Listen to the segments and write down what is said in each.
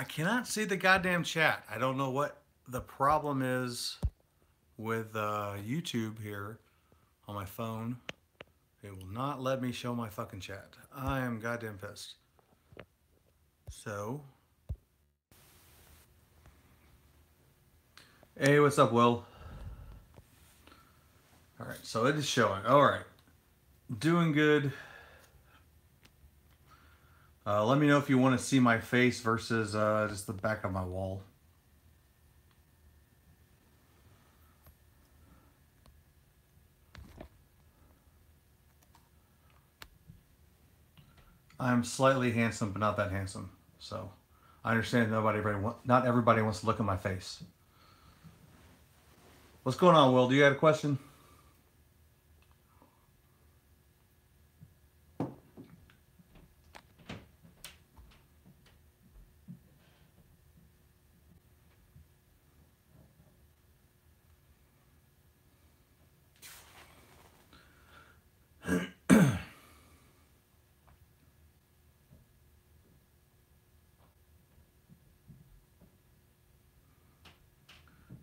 I cannot see the goddamn chat. I don't know what the problem is with YouTube here on my phone. It will not let me show my fucking chat. I am goddamn pissed. So, hey, what's up, Will? All right, so it is showing. All right, doing good. Let me know if you want to see my face versus just the back of my wall. I'm slightly handsome, but not that handsome. So, I understand not everybody wants to look at my face. What's going on, Will? Do you have a question?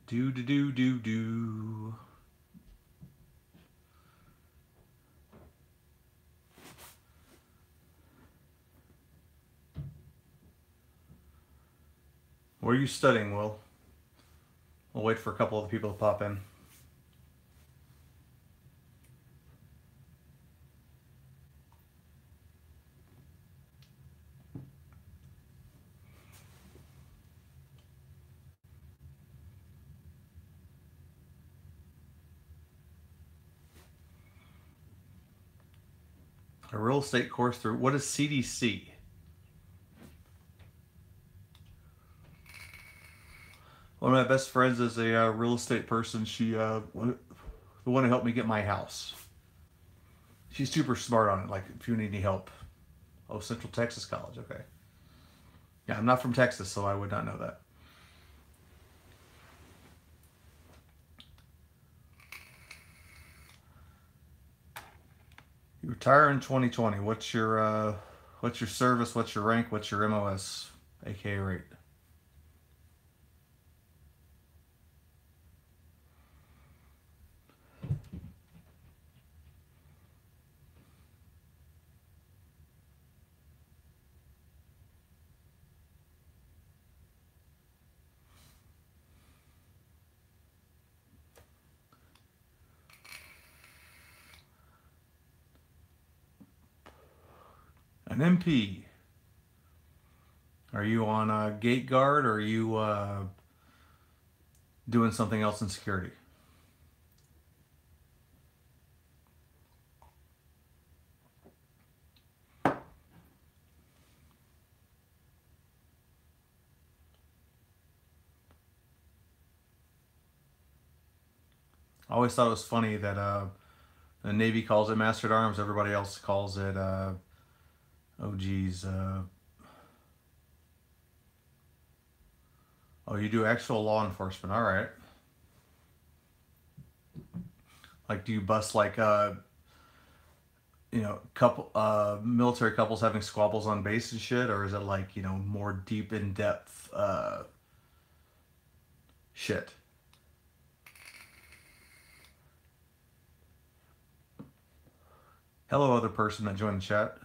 Do do do do do. Where are you studying, Will? We'll wait for a couple of people to pop in. A real estate course through what is CDC? One of my best friends is a real estate person. She the one who helped me get my house. She's super smart on it. Like if you need any help. Oh, Central Texas College. Okay. Yeah, I'm not from Texas, so I would not know that. You retire in 2020. What's your service? What's your rank? What's your MOS, aka rate? An MP. Are you on a gate guard or are you doing something else in security? I always thought it was funny that the Navy calls it Master at Arms, everybody else calls it, oh geez, oh, you do actual law enforcement, all right. Like, do you bust like, couple, military couples having squabbles on base and shit, or is it like, more deep in depth, shit? Hello, other person that joined the chat.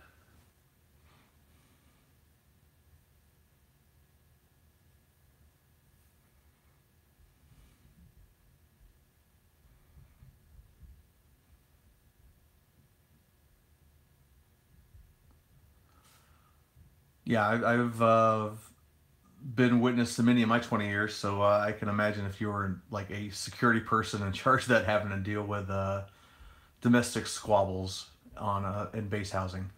Yeah, I've been witness to many in my 20 years, so I can imagine if you were like a security person in charge of that having to deal with domestic squabbles on in base housing.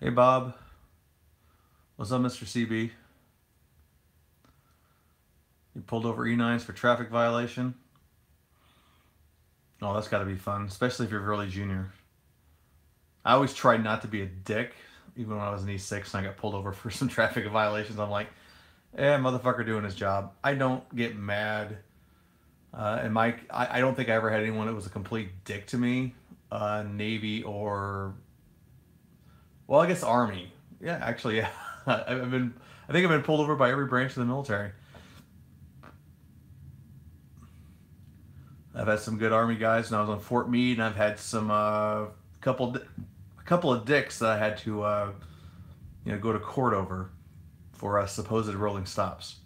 Hey Bob, What's up, Mr. CB? You pulled over E9s for traffic violation? Oh, that's got to be fun, especially if you're really junior. I always tried not to be a dick, even when I was in E6 and I got pulled over for some traffic violations. I'm like, motherfucker doing his job. I don't get mad. And Mike, I don't think I ever had anyone that was a complete dick to me. Navy or, well, I guess Army. Yeah, actually, yeah. I think I've been pulled over by every branch of the military. I've had some good Army guys when I was on Fort Meade, and I've had some couple of dicks that I had to go to court over for supposed rolling stops.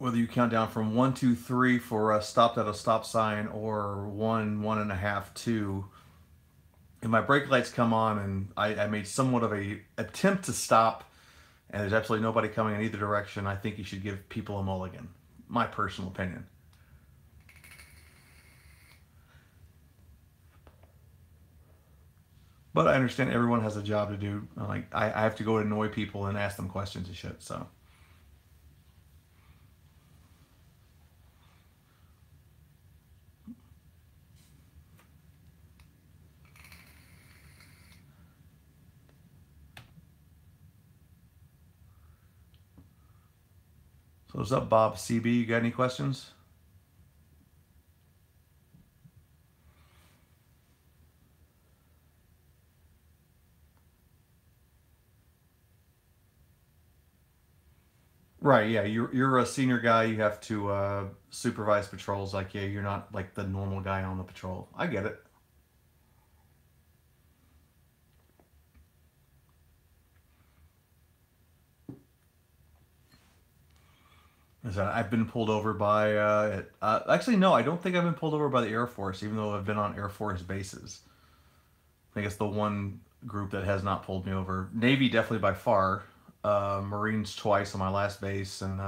Whether you count down from 1, 2, 3 for stopped at a stop sign, or 1, 1.5, 2. If my brake lights come on and I made somewhat of a attempt to stop, and there's absolutely nobody coming in either direction, I think you should give people a mulligan. My personal opinion. But I understand everyone has a job to do. Like, I have to go annoy people and ask them questions and shit, so. So what's up, Bob CB? You got any questions? Right, yeah, you're a senior guy. You have to supervise patrols. Like, yeah, you're not like the normal guy on the patrol. I get it. I've been pulled over by. Actually, no, I don't think I've been pulled over by the Air Force, even though I've been on Air Force bases. I think it's the one group that has not pulled me over. Navy definitely by far. Marines twice on my last base, and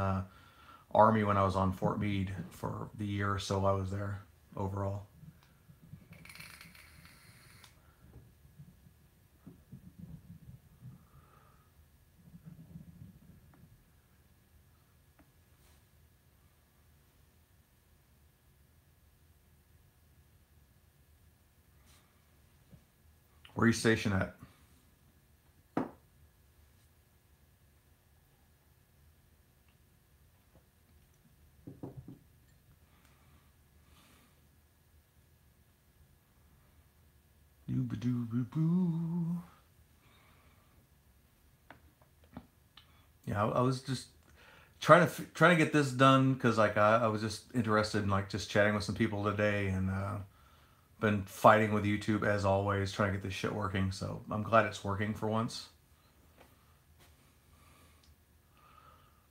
Army when I was on Fort Meade for the year or so I was there overall. Where are you stationed at? Yeah, I was just trying to get this done because like I was just interested in like just chatting with some people today, and been fighting with YouTube as always, trying to get this shit working. So I'm glad it's working for once.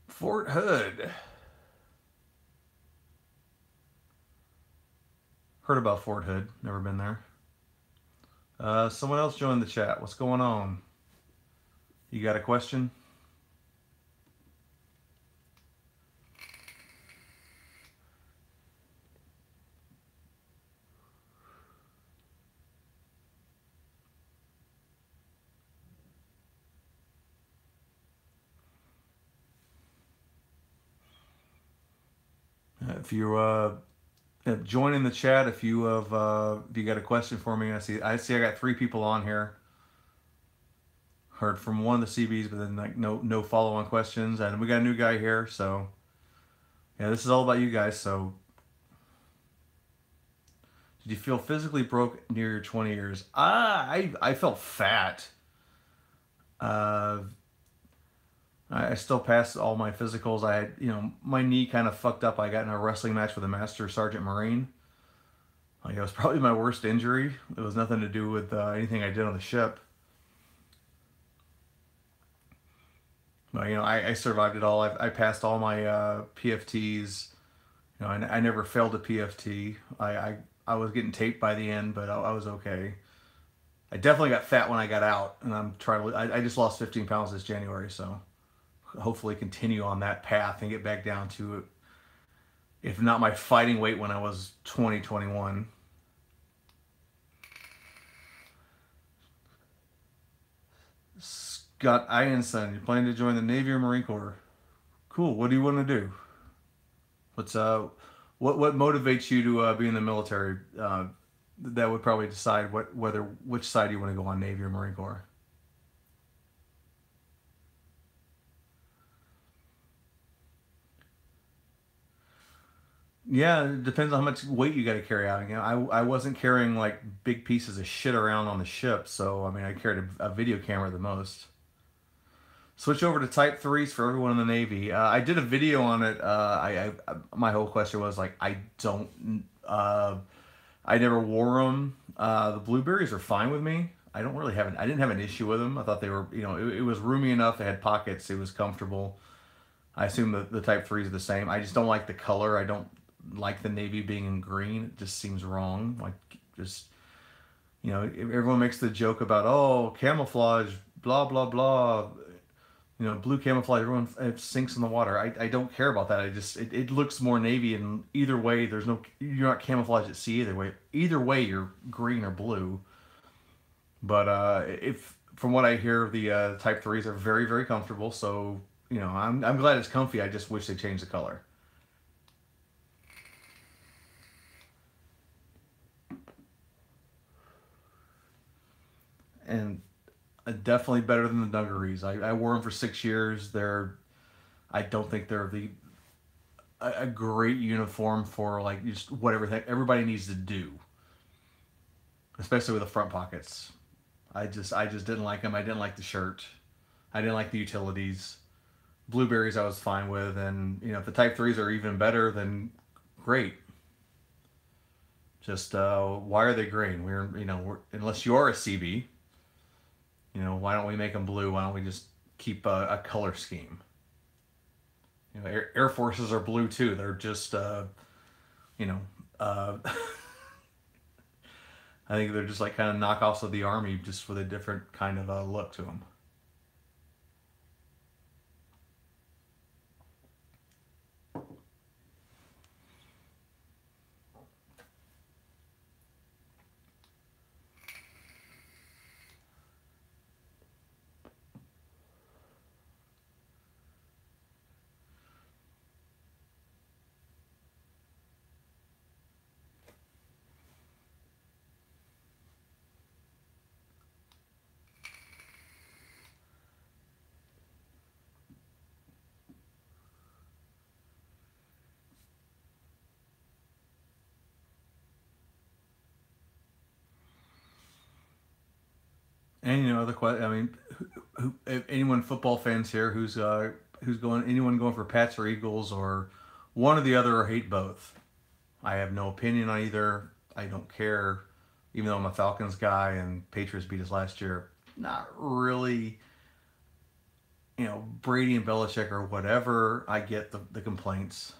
Fort Hood. Heard about Fort Hood. Never been there. Someone else joined the chat. What's going on? You got a question? If you join in the chat, if you got a question for me, I got 3 people on here. Heard from one of the CBs, but then like no follow on questions, and we got a new guy here. So yeah, this is all about you guys. So did you feel physically broke near your 20 years? I felt fat. I still passed all my physicals. I had, my knee kind of fucked up. I got in a wrestling match with a Master Sergeant Marine. Like, it was probably my worst injury. It was nothing to do with anything I did on the ship. But, I survived it all. I passed all my PFTs. I never failed a PFT. I was getting taped by the end, but I was okay. I definitely got fat when I got out, and I'm trying to. I just lost 15 pounds this January, so hopefully continue on that path and get back down to if not my fighting weight when I was 20, 21. Scott Ianson, you plan to join the Navy or Marine Corps? Cool. What do you want to do? What's what motivates you to be in the military? That would probably decide which side you want to go on, Navy or Marine Corps. Yeah, it depends on how much weight you got to carry out. You know, I wasn't carrying like big pieces of shit around on the ship, so I mean, I carried a video camera the most. Switch over to Type threes for everyone in the Navy. I did a video on it. My whole question was like, I never wore them. The blueberries are fine with me. I didn't have an issue with them. I thought they were, it was roomy enough. They had pockets. It was comfortable. I assume the Type threes are the same. I just don't like the color. I don't like the Navy being in green. It just seems wrong. Like, just, everyone makes the joke about, oh, camouflage, blah, blah, blah. Blue camouflage, everyone, it sinks in the water. I don't care about that. It looks more navy, and either way, you're not camouflaged at sea either way. Either way, you're green or blue. But if from what I hear, the Type threes are very, very comfortable. So I'm glad it's comfy. I just wish they changed the color. And definitely better than the dungarees. I wore them for 6 years. I don't think they're a great uniform for like just whatever everybody needs to do, especially with the front pockets. I just didn't like them. I didn't like the shirt. I didn't like the utilities. Blueberries I was fine with, and if the Type threes are even better, then great. Just why are they green? Unless you're a CB, why don't we make them blue? Why don't we just keep a color scheme? Air Forces are blue too. They're just you know, uh, I think they're just like kind of knockoffs of the Army, just with a different kind of look to them. And other question. I mean, if anyone football fans here who's going anyone going for Pats or Eagles or one or the other or hate both. I have no opinion on either. I don't care, even though I'm a Falcons guy and Patriots beat us last year. Not really, Brady and Belichick or whatever. I get the complaints.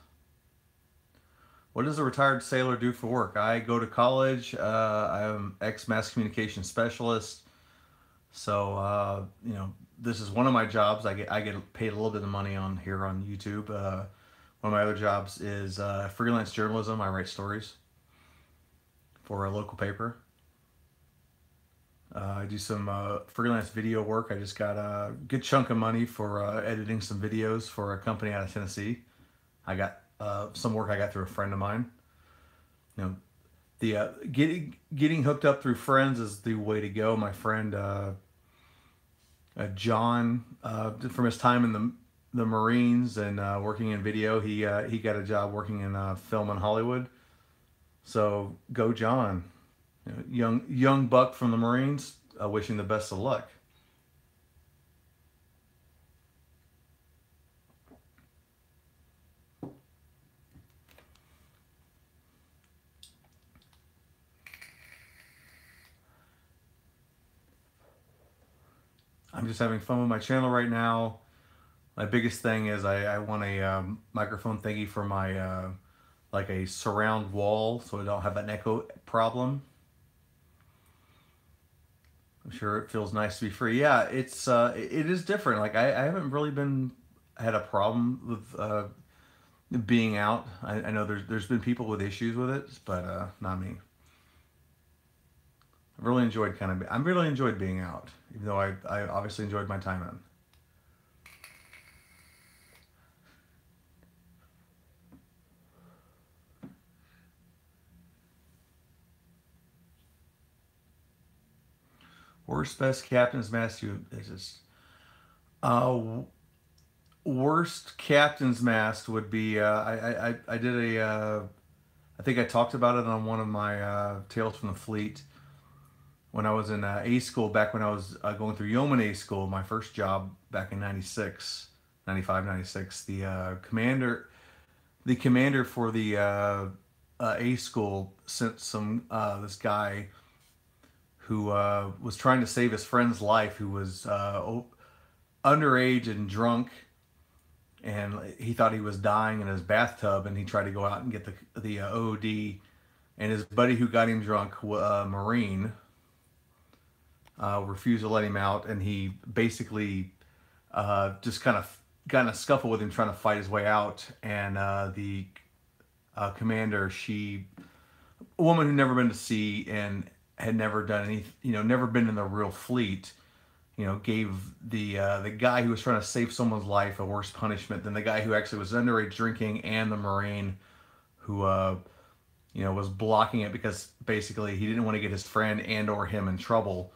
What does a retired sailor do for work? I go to college. I'm ex mass communication specialist. So this is one of my jobs. I get paid a little bit of money on here on YouTube. One of my other jobs is freelance journalism. I write stories for a local paper. I do some freelance video work. I just got a good chunk of money for editing some videos for a company out of Tennessee. I got some work I got through a friend of mine. You know, the getting hooked up through friends is the way to go. My friend John, from his time in the Marines and working in video, he got a job working in film in Hollywood. So go John, young buck from the Marines. Wishing the best of luck. I'm just having fun with my channel right now. My biggest thing is I want a microphone thingy for my like a surround wall, so I don't have an echo problem. I'm sure it feels nice to be free. Yeah, it is different. Like I haven't really had a problem with being out. I know there's been people with issues with it, but not me. I've really enjoyed being out, even though I obviously enjoyed my time in. Worst best captain's mast you is just uh worst captain's mast would be I did a I think I talked about it on one of my Tales from the Fleet when I was in A school back when I was going through Yeoman A school, my first job back in 96, 95, 96. The commander for the A school sent some this guy who was trying to save his friend's life, who was underage and drunk, and he thought he was dying in his bathtub, and he tried to go out and get the OD, and his buddy who got him drunk, Marine, refused to let him out, and he basically just kind of got in a scuffle with him trying to fight his way out, and the commander, a woman who'd never been to sea and had never done any, never been in the real fleet, gave the guy who was trying to save someone's life a worse punishment than the guy who actually was underage drinking and the Marine who, was blocking it because basically he didn't want to get his friend and or him in trouble.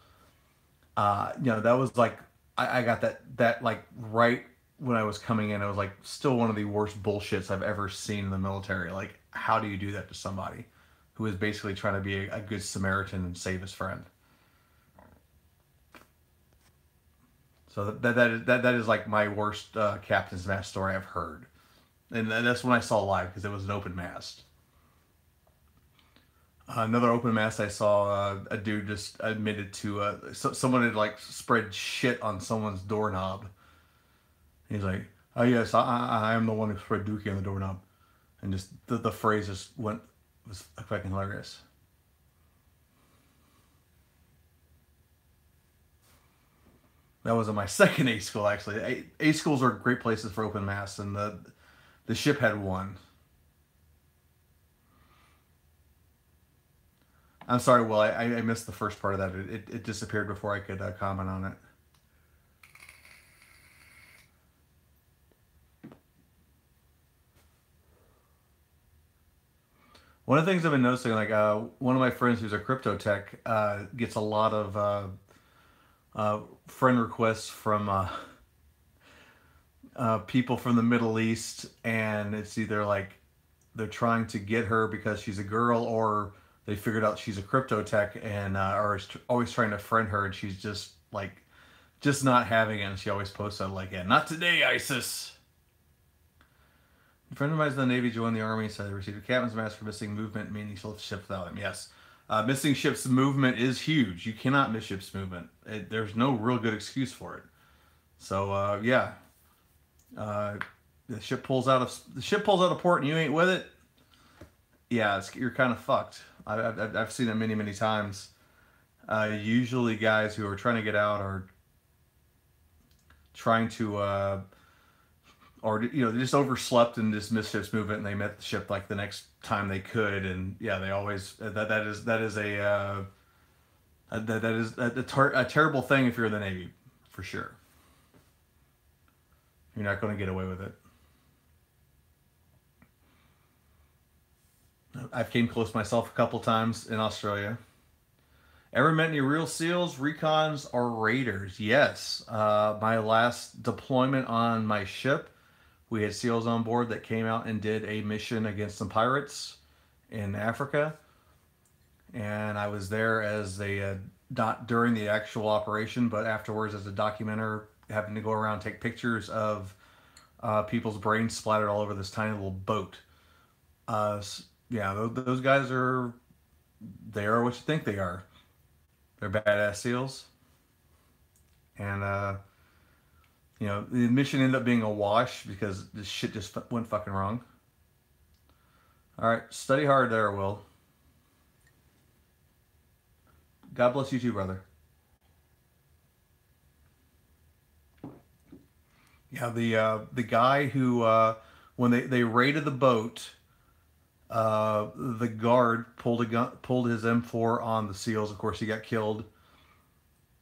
That was like, I got that like right when I was coming in. It was like still one of the worst bullshits I've ever seen in the military. Like, how do you do that to somebody who is basically trying to be a good Samaritan and save his friend? So that is like my worst captain's mast story I've heard, and that's when I saw live because it was an open mast. Another open mast I saw, a dude just admitted to someone had like spread shit on someone's doorknob. He's like, "Oh yes, I am the one who spread dookie on the doorknob," and just the phrase just was fucking hilarious. That was in my second A school actually. A schools are great places for open masts, and the ship had one. I'm sorry, Will. I missed the first part of that. It disappeared before I could comment on it. One of the things I've been noticing, like one of my friends who's a crypto tech, gets a lot of friend requests from people from the Middle East, and it's either like they're trying to get her because she's a girl, or they figured out she's a crypto tech and are always trying to friend her, and she's just like just not having it. And she always posts out like, "Yeah, not today, ISIS." A friend of mine in the Navy joined the Army, said they received a captain's mast for missing movement, meaning she left the ship without him. Yes. Missing ship's movement is huge. You cannot miss ship's movement. There's no real good excuse for it. So yeah, uh, the ship pulls out of port and you ain't with it. Yeah, you're kind of fucked. I've seen it many times. Usually, guys who are trying to get out are trying to or they just overslept and just missed ship's movement, and they met the ship like the next time they could, and yeah, they always that is a terrible thing if you're in the Navy, for sure. You're not going to get away with it. I've came close myself a couple times in Australia. Ever met any real SEALs, recons, or raiders? Yes. My last deployment on my ship, we had SEALs on board that came out and did a mission against some pirates in Africa. And I was there as not during the actual operation, but afterwards as a documenter, having to go around and take pictures of people's brains splattered all over this tiny little boat. Yeah, those guys they are what you think they are. They're badass SEALs. And, the mission ended up being a wash because this shit just went fucking wrong. All right, study hard there, Will. God bless you too, brother. Yeah, the guy who when they raided the boat, the guard pulled a gun, pulled his M4 on the SEALs. Of course, he got killed.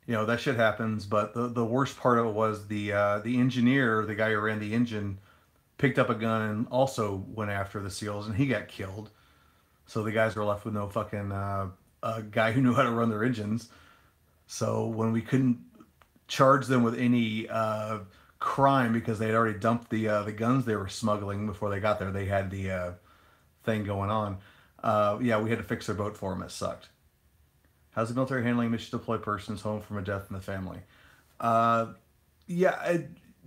You know that shit happens. But the worst part of it was the engineer, the guy who ran the engine, picked up a gun and also went after the SEALs, and he got killed. So the guys were left with no fucking a guy who knew how to run their engines. So when we couldn't charge them with any crime because they had already dumped the guns they were smuggling before they got there, they had the thing going on. Yeah, we had to fix their boat for them. It sucked. How's the military handling mission deployed persons home from a death in the family? Yeah,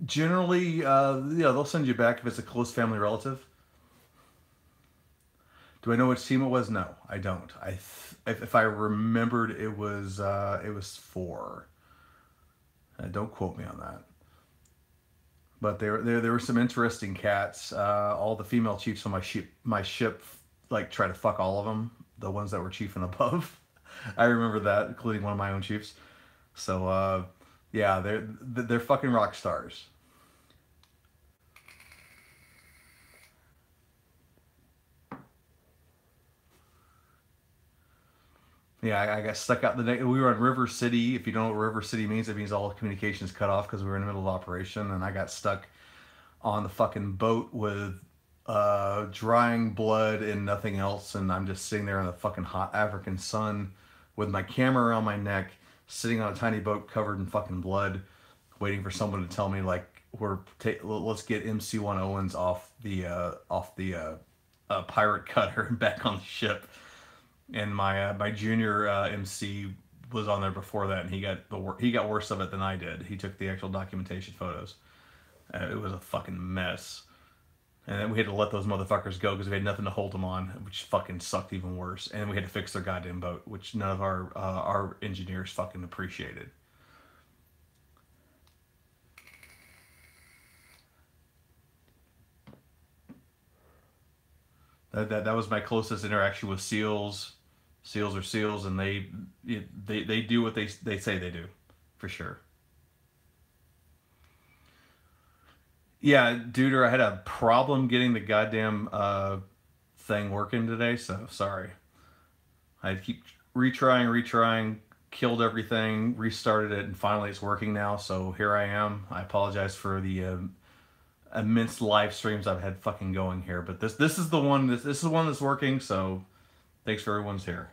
generally, yeah, they'll send you back if it's a close family relative. Do I know which team it was? No, I don't. If I remembered, it was four. Don't quote me on that. But there were some interesting cats. All the female chiefs on my ship like try to fuck all of them. The ones that were chief and above. I remember that, including one of my own chiefs. So yeah, they're fucking rock stars. Yeah, I got stuck out the day. We were on River City. If you don't know what River City means, it means all communications cut off because we were in the middle of operation, and I got stuck on the fucking boat with drying blood and nothing else, and I'm just sitting there in the fucking hot African sun with my camera around my neck, sitting on a tiny boat covered in fucking blood, waiting for someone to tell me like let's get MC1 Owens off the pirate cutter and back on the ship. And my junior MC was on there before that, and he got worse of it than I did. He took the actual documentation photos. It was a fucking mess. And then we had to let those motherfuckers go because we had nothing to hold them on, which fucking sucked even worse. And we had to fix their goddamn boat, which none of our engineers fucking appreciated. That was my closest interaction with SEALs. SEALs are SEALs, and they do what they say they do, for sure. Yeah, Duder, I had a problem getting the goddamn thing working today, so sorry. I had to keep retrying, killed everything, restarted it, and finally it's working now. So here I am. I apologize for the immense live streams I've had fucking going here, but this is the one this is the one that's working. So thanks for everyone's here.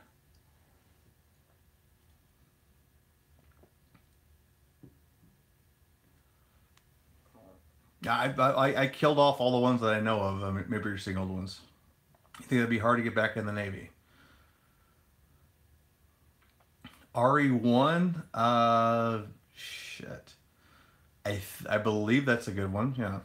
Yeah, I killed off all the ones that I know of. I mean, maybe you're seeing old ones. You think it'd be hard to get back in the Navy? RE1, shit. I believe that's a good one. Yeah.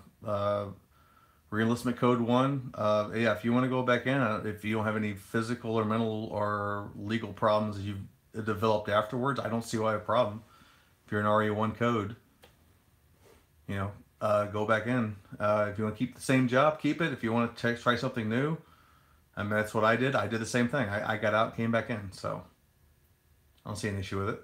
Reenlistment code one. Yeah, if you want to go back in, if you don't have any physical or mental or legal problems that you've developed afterwards, I don't see why a problem. If you're an RE1 code, you know, go back in. If you want to keep the same job, keep it. If you want to try something new, I mean, that's what I did. I did the same thing. I got out, came back in. So I don't see an issue with it.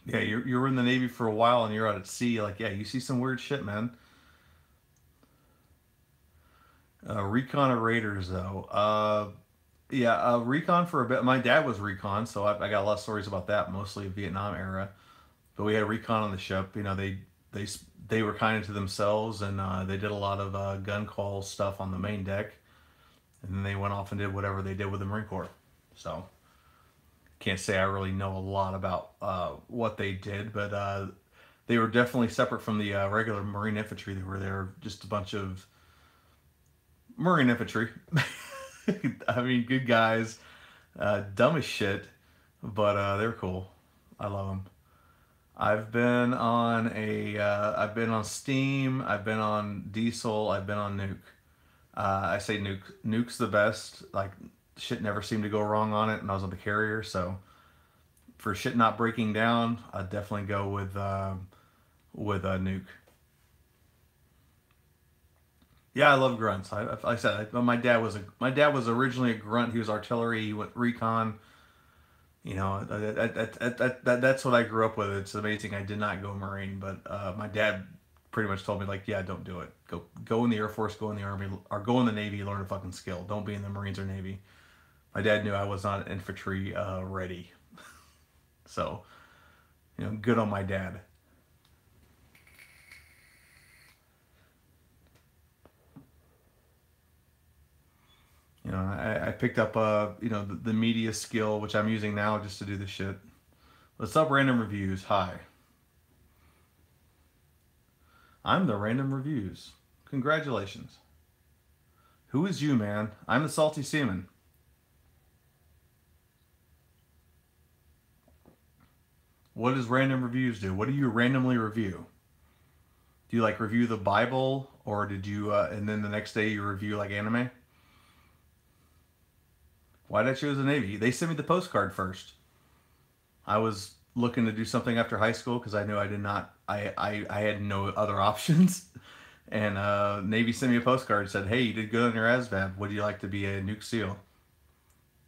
Yeah, you're in the Navy for a while and you're out at sea. Like, yeah, you see some weird shit, man. Recon or Raiders, though. Yeah, recon for a bit. My dad was recon, so I got a lot of stories about that, mostly Vietnam era. But we had recon on the ship. You know, they they were kind to themselves, and they did a lot of gun call stuff on the main deck, and then they went off and did whatever they did with the Marine Corps. So can't say I really know a lot about what they did, but they were definitely separate from the regular Marine infantry. They were there just a bunch of Marine infantry. I mean, good guys, dumb as shit, but they're cool. I love them. I've been on Steam. I've been on Diesel. I've been on Nuke. I say Nuke. Nuke's the best. Like shit never seemed to go wrong on it, and I was on the carrier, so for shit not breaking down, I'd definitely go with with a nuke. Yeah, I love grunts. Like I said, my dad was originally a grunt. He was artillery. He went recon. You know, that's what I grew up with. It's amazing. I did not go Marine, but my dad pretty much told me like, yeah, don't do it. Go in the Air Force, go in the Army, or go in the Navy. Learn a fucking skill. Don't be in the Marines or Navy. My dad knew I was not infantry ready, so good on my dad. I picked up the media skill, which I'm using now just to do this shit. What's up, Random Reviews? Hi, I'm the Random Reviews. Congratulations. Who is you, man? I'm the Salty Seaman. What does Random Reviews do? What do you randomly review? Do you like review the Bible, or did you and then the next day you review like anime? Why did I choose the Navy? They sent me the postcard first. I was looking to do something after high school because I knew I did not. I had no other options, and Navy sent me a postcard. Said, "Hey, you did good on your ASVAB. Would you like to be a nuke SEAL?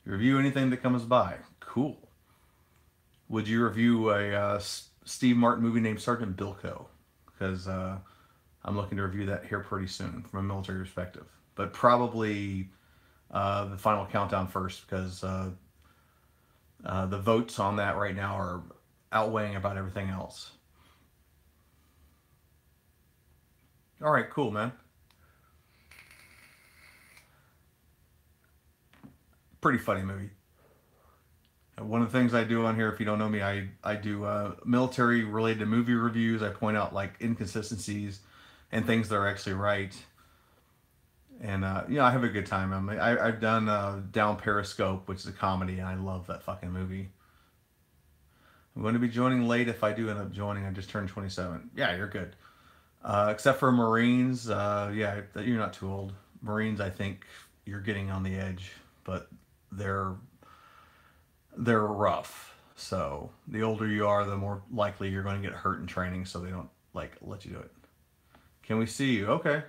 Review anything that comes by." Cool. Would you review a Steve Martin movie named Sergeant Bilko? Because I'm looking to review that here pretty soon from a military perspective. But probably the final countdown first because the votes on that right now are outweighing about everything else. All right, cool, man. Pretty funny movie. One of the things I do on here, if you don't know me, I do military related movie reviews. I point out like inconsistencies and things that are actually right. And I have a good time. I've done Down Periscope, which is a comedy, and I love that fucking movie. I'm going to be joining late if I do end up joining. I just turned 27. Yeah, you're good. Except for Marines, yeah, you're not too old. Marines, I think you're getting on the edge, but they're they're rough. So the older you are, the more likely you're going to get hurt in training. So they don't like let you do it. Can we see you? Okay.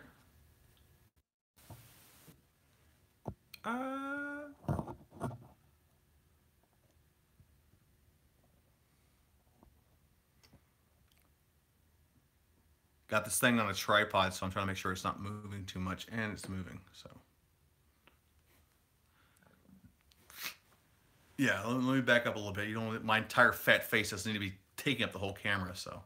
Uh, got this thing on a tripod, so I'm trying to make sure it's not moving too much, and it's moving. So yeah, let me back up a little bit. You don't. My entire fat face doesn't need to be taking up the whole camera. So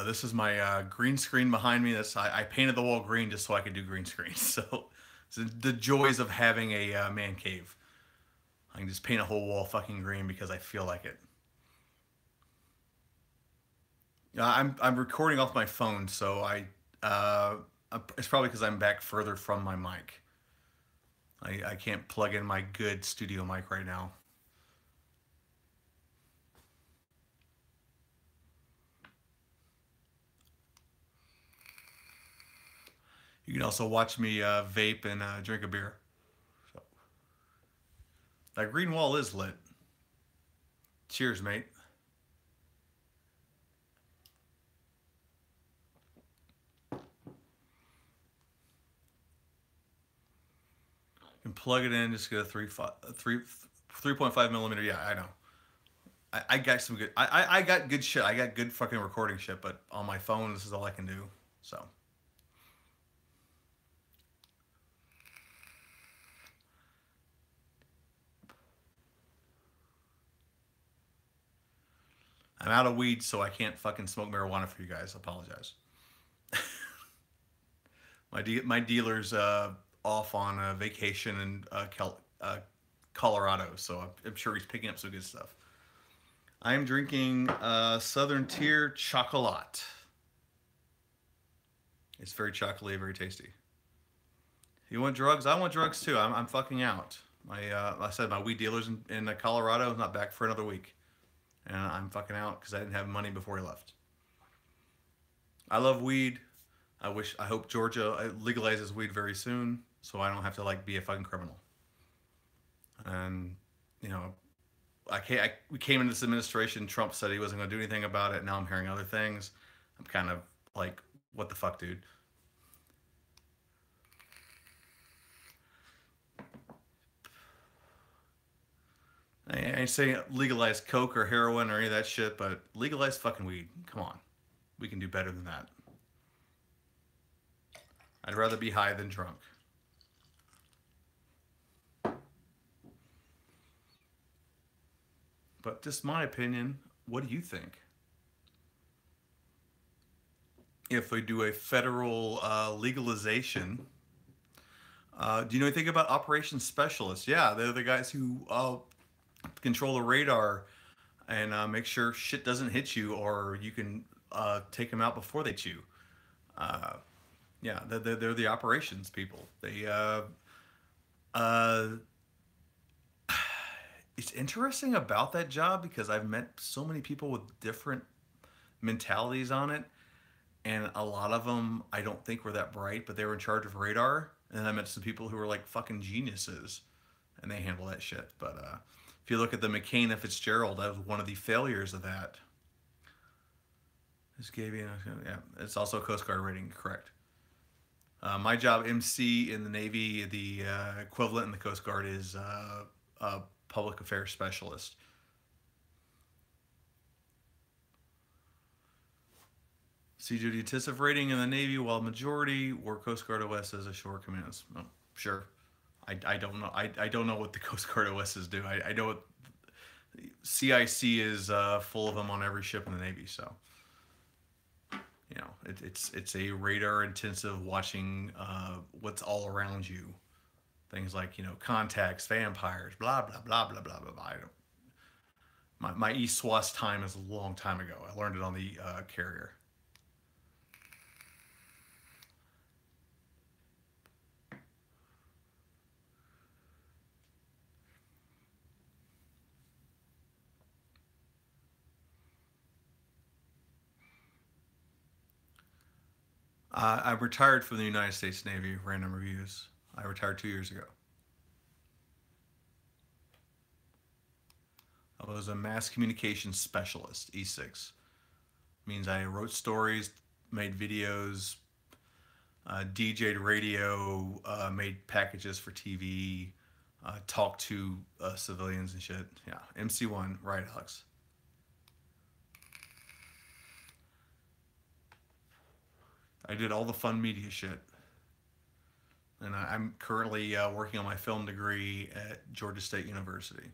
this is my green screen behind me. I painted the wall green just so I could do green screen. So the joys of having a man cave. I can just paint a whole wall fucking green because I feel like it. I'm recording off my phone, so uh, it's probably because I'm back further from my mic. I can't plug in my good studio mic right now. You can also watch me vape and drink a beer. So that green wall is lit. Cheers, mate. You can plug it in. Just get a 3.5 millimeter. Yeah, I know. I got some good. I got good shit. I got good fucking recording shit. But on my phone, this is all I can do. So I'm out of weed, so I can't fucking smoke marijuana for you guys. I apologize. My dealer's off on a vacation in Colorado, so I'm sure he's picking up some good stuff. I'm drinking Southern Tier Chocolat. It's very chocolatey, very tasty. You want drugs? I want drugs too. I'm fucking out. I said my weed dealer's in Colorado is not back for another week, and I'm fucking out because I didn't have money before he left. I love weed. I hope Georgia legalizes weed very soon, so I don't have to like be a fucking criminal. And you know, we came into this administration. Trump said he wasn't going to do anything about it. Now I'm hearing other things. I'm kind of like, what the fuck, dude? I ain't saying legalize coke or heroin or any of that shit, but legalize fucking weed. Come on, we can do better than that. I'd rather be high than drunk. But just my opinion. What do you think? If we do a federal legalization, do you know anything about operations specialists? Yeah, they're the guys who control the radar and make sure shit doesn't hit you, or you can take them out before they hit you. Uh, yeah, they're the operations people. Uh, it's interesting about that job because I've met so many people with different mentalities on it, and a lot of them I don't think were that bright, but they were in charge of radar. And then I met some people who were like fucking geniuses, and they handle that shit. But if you look at the McCain and Fitzgerald, that was one of the failures of that. This gave you, yeah, it's also a Coast Guard rating, correct? My job, MC in the Navy, the equivalent in the Coast Guard is a public affairs specialist. Sea duty intensive rating in the Navy, while majority were Coast Guard OS as ashore commands. Oh, sure. I don't know. I don't know what the Coast Guard OSs do. I know what CIC is full of them on every ship in the Navy. So, you know, it's a radar intensive watching what's all around you. Things like, you know, contacts, vampires, blah blah blah blah blah blah blah. My ESWAS time is a long time ago. I learned it on the carrier. I retired from the United States Navy. Random reviews. I retired 2 years ago. I was a mass communications specialist. E6 means I wrote stories, made videos, DJ'd radio, made packages for TV, talked to civilians and shit. Yeah, MC1, right, Alex? I did all the fun media shit. And I'm currently working on my film degree at Georgia State University.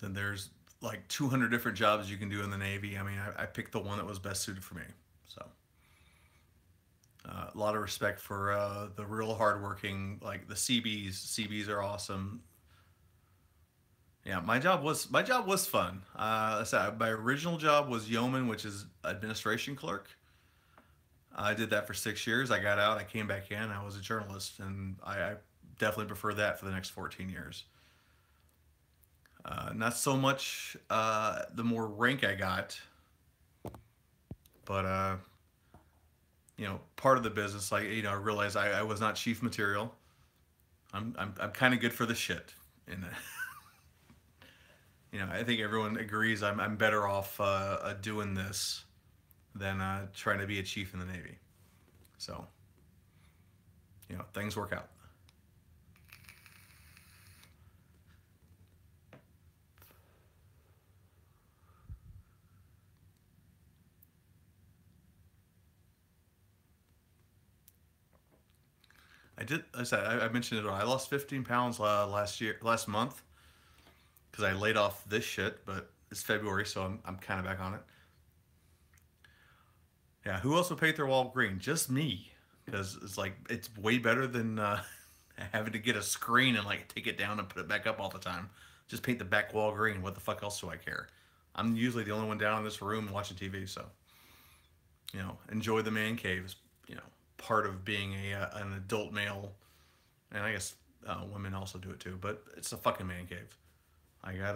And there's like 200 different jobs you can do in the Navy. I mean, I picked the one that was best suited for me. So, a lot of respect for the real hardworking, like the CBs. CBs are awesome. Yeah, my job was fun. I said my original job was yeoman, which is administration clerk. I did that for 6 years. I got out. I came back in. I was a journalist, and I definitely prefer that for the next 14 years. Not so much the more rank I got, but you know, part of the business. Like, you know, I realized I was not chief material. I'm kind of good for the shit, and you know, I think everyone agrees I'm better off doing this than trying to be a chief in the Navy. So, you know, things work out. I did. I said I mentioned it. I lost 15 pounds last month because I laid off this shit. But it's February, so I'm kind of back on it. Yeah. Who else would paint their wall green? Just me, because it's like it's way better than having to get a screen and like take it down and put it back up all the time. Just paint the back wall green. What the fuck else do I care? I'm usually the only one down in this room watching TV, so you know, enjoy the man cave is, you know, part of being an adult male, and I guess women also do it too. But it's a fucking man cave. I got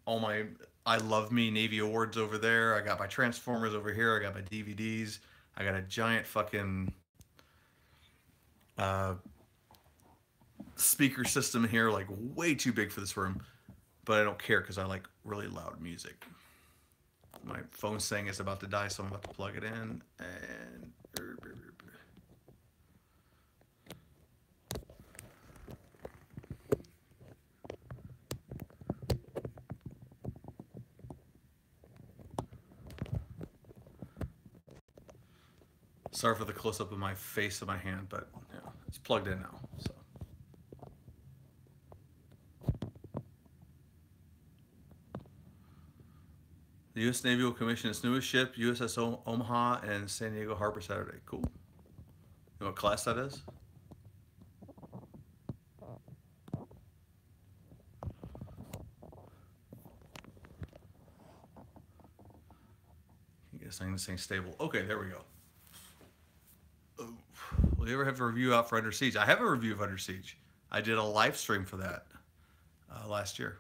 all my I Love Me Navy awards over there. I got my Transformers over here. I got my DVDs. I got a giant fucking uh, speaker system here, like way too big for this room. But I don't care because I like really loud music. My phone's saying it's about to die, so I'm about to plug it in. And sorry for the close up of my face and my hand, but it's plugged in now. So the U.S. Navy will commission its newest ship, USS Omaha, and San Diego Harbor Saturday. Cool. You know what class that is? I guess I'm saying stable. Okay, there we go. Oh. Will you ever have a review out for Under Siege? I have a review of Under Siege. I did a live stream for that last year.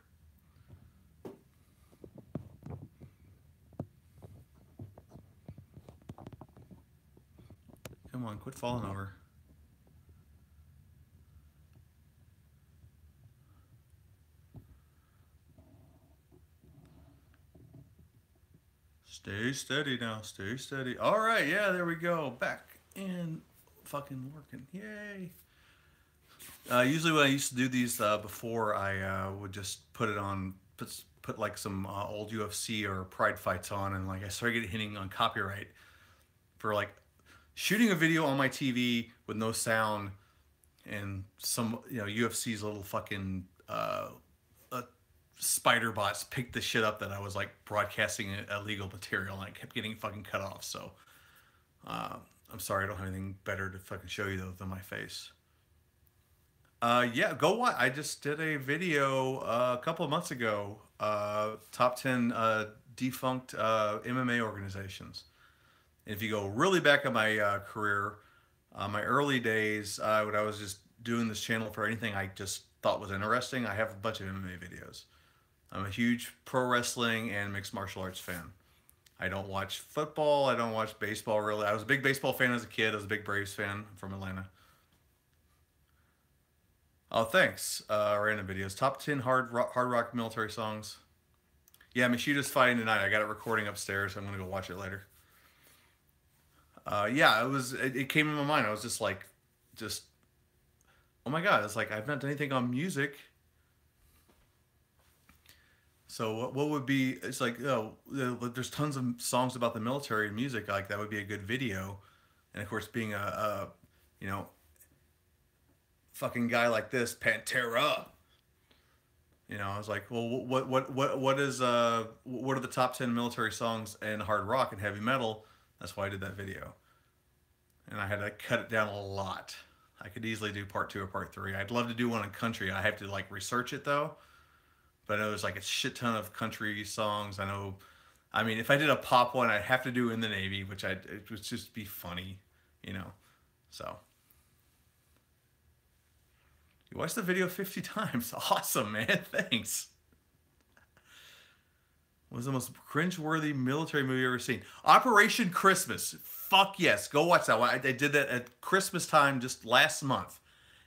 Come on, quit falling over. Stay steady now. Stay steady. All right, yeah, there we go. Back in fucking working. Yay. Usually when I used to do these before, I would just put it on, put like some old UFC or Pride fights on, and like I started hitting on copyright for like shooting a video on my TV with no sound and some UFC's little fucking spider bots picked the shit up that I was like broadcasting illegal material, and I kept getting fucking cut off. So I'm sorry, I don't have anything better to fucking show you though than my face. Yeah, go watch. I just did a video a couple of months ago. Top 10 defunct MMA organizations. And if you go really back in my career, my early days, when I was just doing this channel for anything I just thought was interesting, I have a bunch of MMA videos. I'm a huge pro wrestling and mixed martial arts fan. I don't watch football. I don't watch baseball really. I was a big baseball fan as a kid. I was a big Braves fan. I'm from Atlanta. Oh, thanks. Random videos. Top 10 hard rock military songs. Yeah, Mashida's fighting tonight. I got it recording upstairs. I'm gonna go watch it later. Yeah, it came in my mind. I was just like, oh my god! It's like I've not done anything on music. So what would be? It's like there's tons of songs about the military and music. Like that would be a good video, and of course, being a you know fucking guy like this, Pantera. I was like, well, what is what are the top 10 military songs in hard rock and heavy metal? That's why I did that video, and I had to cut it down a lot. I could easily do part two or part three. I'd love to do one in country. I have to like research it though, but I know there's like a shit ton of country songs. I know, I mean, if I did a pop one, I'd have to do In the Navy, it would just be funny, you know. So you watched the video 50 times. Awesome, man. Thanks. What was the most cringe-worthy military movie you've ever seen? Operation Christmas. Fuck yes. Go watch that one. I did that at Christmas time just last month.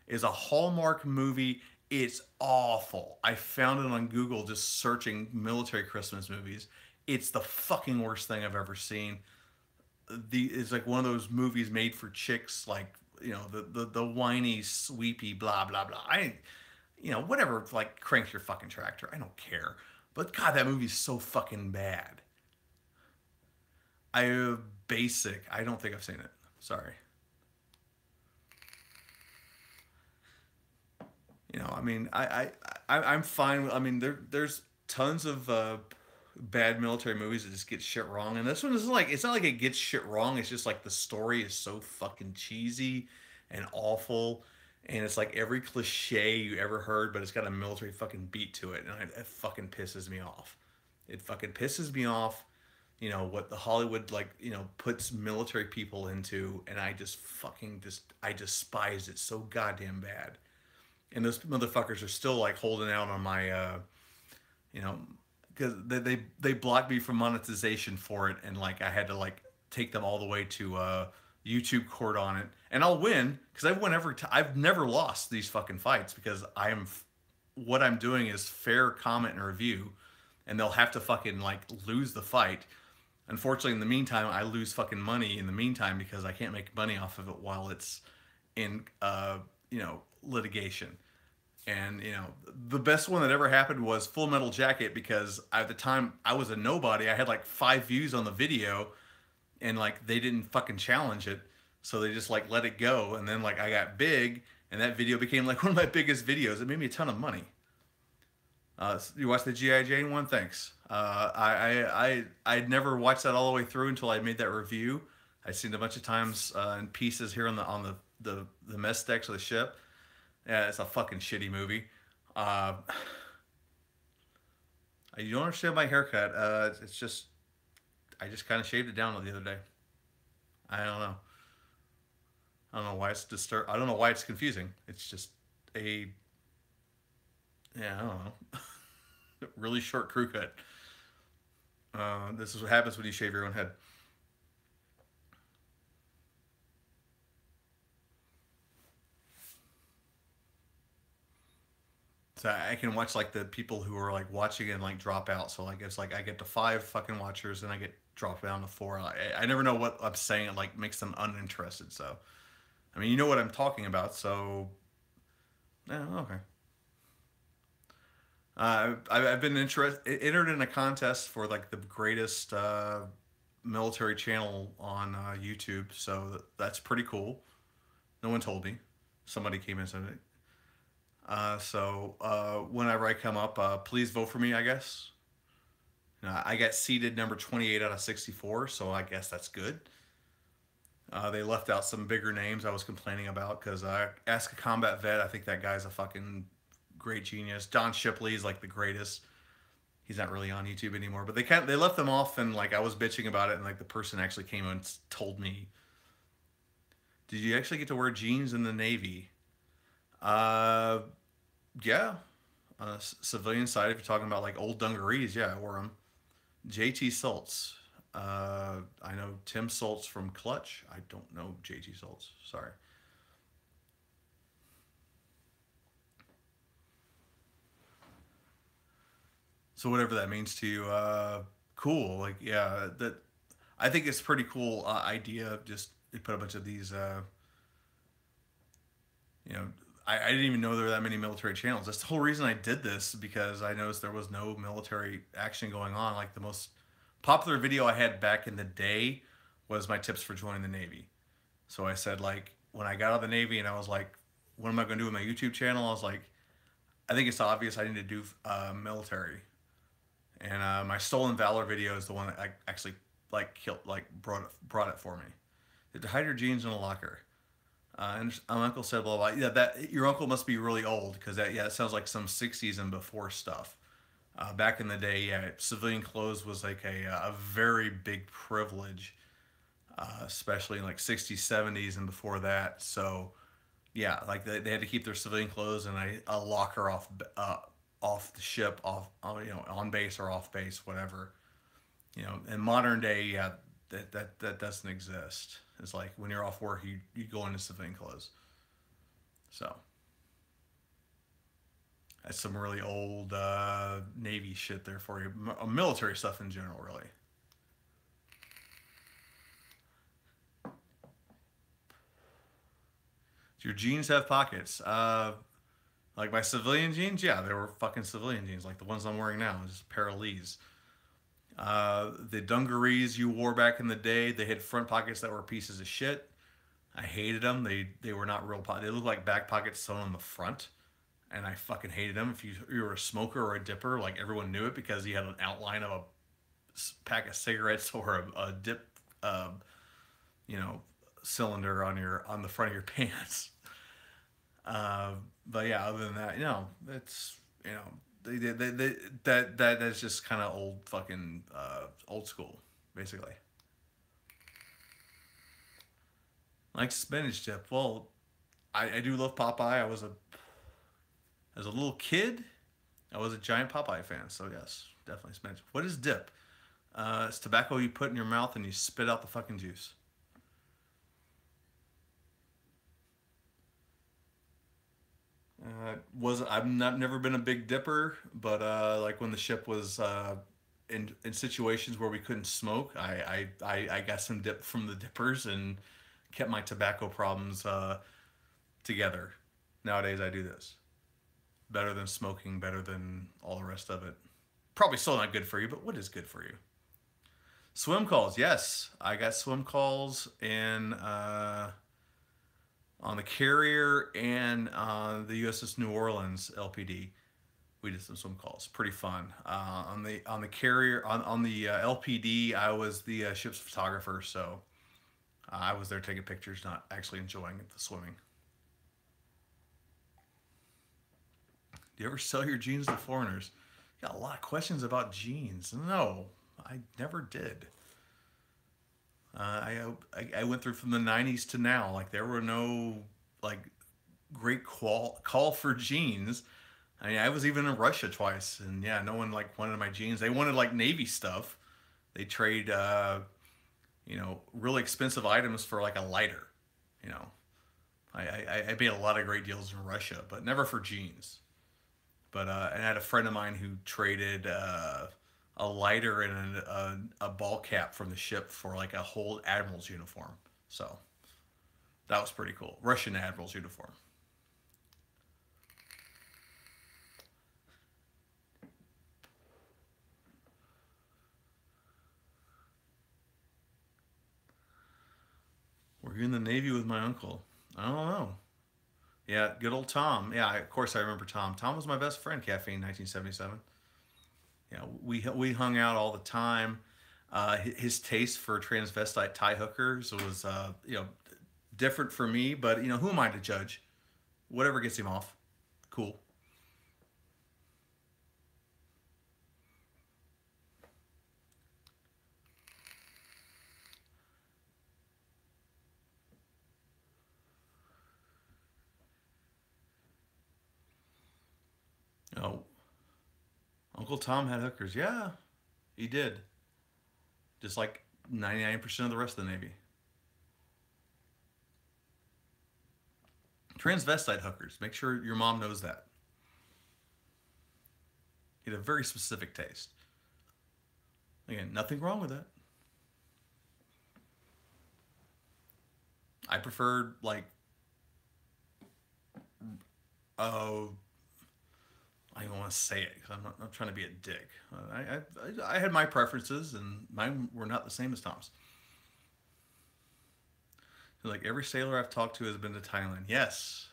It's a Hallmark movie. It's awful. I found it on Google just searching military Christmas movies. It's the fucking worst thing I've ever seen. It's like one of those movies made for chicks, like the whiny, sweepy, blah blah blah. Whatever. Like cranks your fucking tractor. I don't care. But God, that movie's so fucking bad. Basic. I don't think I've seen it. Sorry. I mean, I'm fine. I mean, there's tons of bad military movies that just get shit wrong, and this one is like it's not like it gets shit wrong. It's just like the story is so fucking cheesy and awful, and it's like every cliche you ever heard, but it's got a military fucking beat to it, and it fucking pisses me off. It fucking pisses me off. What the Hollywood puts military people into, and I despise it so goddamn bad. And those motherfuckers are still like holding out on my You know, because they blocked me from monetization for it, and like I had to like take them all the way to YouTube court on it, and I'll win because I've won every time. I've never lost these fucking fights because what I'm doing is fair comment and review, and they'll have to fucking like lose the fight. Unfortunately, in the meantime, I lose fucking money in the meantime because I can't make money off of it while it's in litigation. And the best one that ever happened was Full Metal Jacket because at the time I was a nobody. I had like 5 views on the video, and like they didn't fucking challenge it, so they just like let it go. And then like I got big, and that video became like one of my biggest videos. It made me a ton of money. You watched the GI Jane one? Thanks. I'd never watched that all the way through until I made that review. I'd seen it a bunch of times in pieces here on the mess decks of the ship. Yeah, it's a fucking shitty movie. Uh, you don't understand my haircut. It's just I just kind of shaved it down the other day. I don't know. I don't know why it's I don't know why it's confusing. It's just a yeah, I don't know. Really short crew cut. This is what happens when you shave your own head. So I can watch like the people who are like watching and like drop out. So like it's like I get to 5 fucking watchers and I get dropped down to 4. I never know what I'm saying. It like makes them uninterested. So I mean, you know what I'm talking about. So yeah, okay. I've been entered in a contest for like the greatest military channel on YouTube. So that's pretty cool. No one told me. Somebody came and said it. Whenever I come up, please vote for me, I guess. I got seated number 28 out of 64, so I guess that's good. They left out some bigger names I was complaining about because Ask a Combat Vet, I think that guy's a fucking great genius. Don Shipley is like the greatest. He's not really on YouTube anymore, but they left them off, and like I was bitching about it, and like the person actually came and told me, "Did you actually get to wear jeans in the Navy?" Uh, yeah. Civilian side, if you're talking about like old dungarees, yeah, I wore them. JT Schultz. I know Tim Schultz from Clutch. I don't know JT Schultz. Sorry. So whatever that means to you, cool. Like yeah, that I think it's a pretty cool idea. Just they put a bunch of these. You know, I didn't even know there were that many military channels. That's the whole reason I did this because I noticed there was no military action going on. Like the most popular video I had back in the day was my tips for joining the Navy. So I said like when I got out of the Navy and I was like, what am I going to do with my YouTube channel? I was like, I think it's obvious I need to do military. And my Stolen Valor video is the one that I actually like killed, like brought it for me. To hide your jeans in a locker. And my uncle said, blah, blah, blah. Yeah, that your uncle must be really old because it sounds like some 60s and before stuff. Back in the day, yeah, civilian clothes was like a very big privilege, especially in like 60s, 70s, and before that. So, yeah, like they had to keep their civilian clothes in a locker off the ship, on base or off base, whatever. In modern day, yeah, that doesn't exist. It's like when you're off work, you go into civilian clothes. So that's some really old Navy shit there for you. Military stuff in general, really. Do your jeans have pockets? Like my civilian jeans, yeah, they were fucking civilian jeans, like the ones I'm wearing now, just a pair of Lees. The dungarees you wore back in the day, they had front pockets that were pieces of shit. I hated them. They were not real pockets. They looked like back pockets sewn on the front, and I fucking hated them. If you were a smoker or a dipper, like everyone knew it because you had an outline of a pack of cigarettes or a dip, you know, cylinder on the front of your pants. But yeah, other than that, it's that's just kind of old fucking old school, basically. Like spinach dip. Well, I do love Popeye. As a little kid, I was a giant Popeye fan, so yes, definitely spinach. What is dip? It's tobacco you put in your mouth and you spit out the fucking juice. I've not never been a big dipper, but like when the ship was in situations where we couldn't smoke, I got some dip from the dippers and kept my tobacco problems together. Nowadays I do this. Better than smoking, better than all the rest of it. Probably still not good for you, but what is good for you? Swim calls, yes. I got swim calls in on the carrier and the USS New Orleans LPD. We did some swim calls, pretty fun. On the carrier on the LPD, I was the ship's photographer, so I was there taking pictures, not actually enjoying the swimming. Do you ever sell your jeans to foreigners? Got a lot of questions about jeans. No, I never did. I went through from the '90s to now. Like there were no like great call for jeans. I mean, I was even in Russia twice, and yeah, no one like wanted my jeans. They wanted like Navy stuff. They trade, really expensive items for like a lighter. You know, I made a lot of great deals in Russia, but never for jeans. But and I had a friend of mine who traded a lighter and a ball cap from the ship for like a whole admiral's uniform. So that was pretty cool. Russian admiral's uniform. Were you in the Navy with my uncle? I don't know. Yeah, good old Tom. Yeah, of course I remember Tom. Tom was my best friend, Caffeine, 1977. Yeah, we hung out all the time. His taste for transvestite tie hookers was, different for me, but who am I to judge? Whatever gets him off, cool. Oh, Uncle Tom had hookers. Yeah, he did. Just like 99% of the rest of the Navy. Transvestite hookers. Make sure your mom knows that. He had a very specific taste. Again, nothing wrong with that. I preferred like, oh, I don't want to say it because I'm trying to be a dick. I had my preferences and mine were not the same as Tom's. Like every sailor I've talked to has been to Thailand. Yes,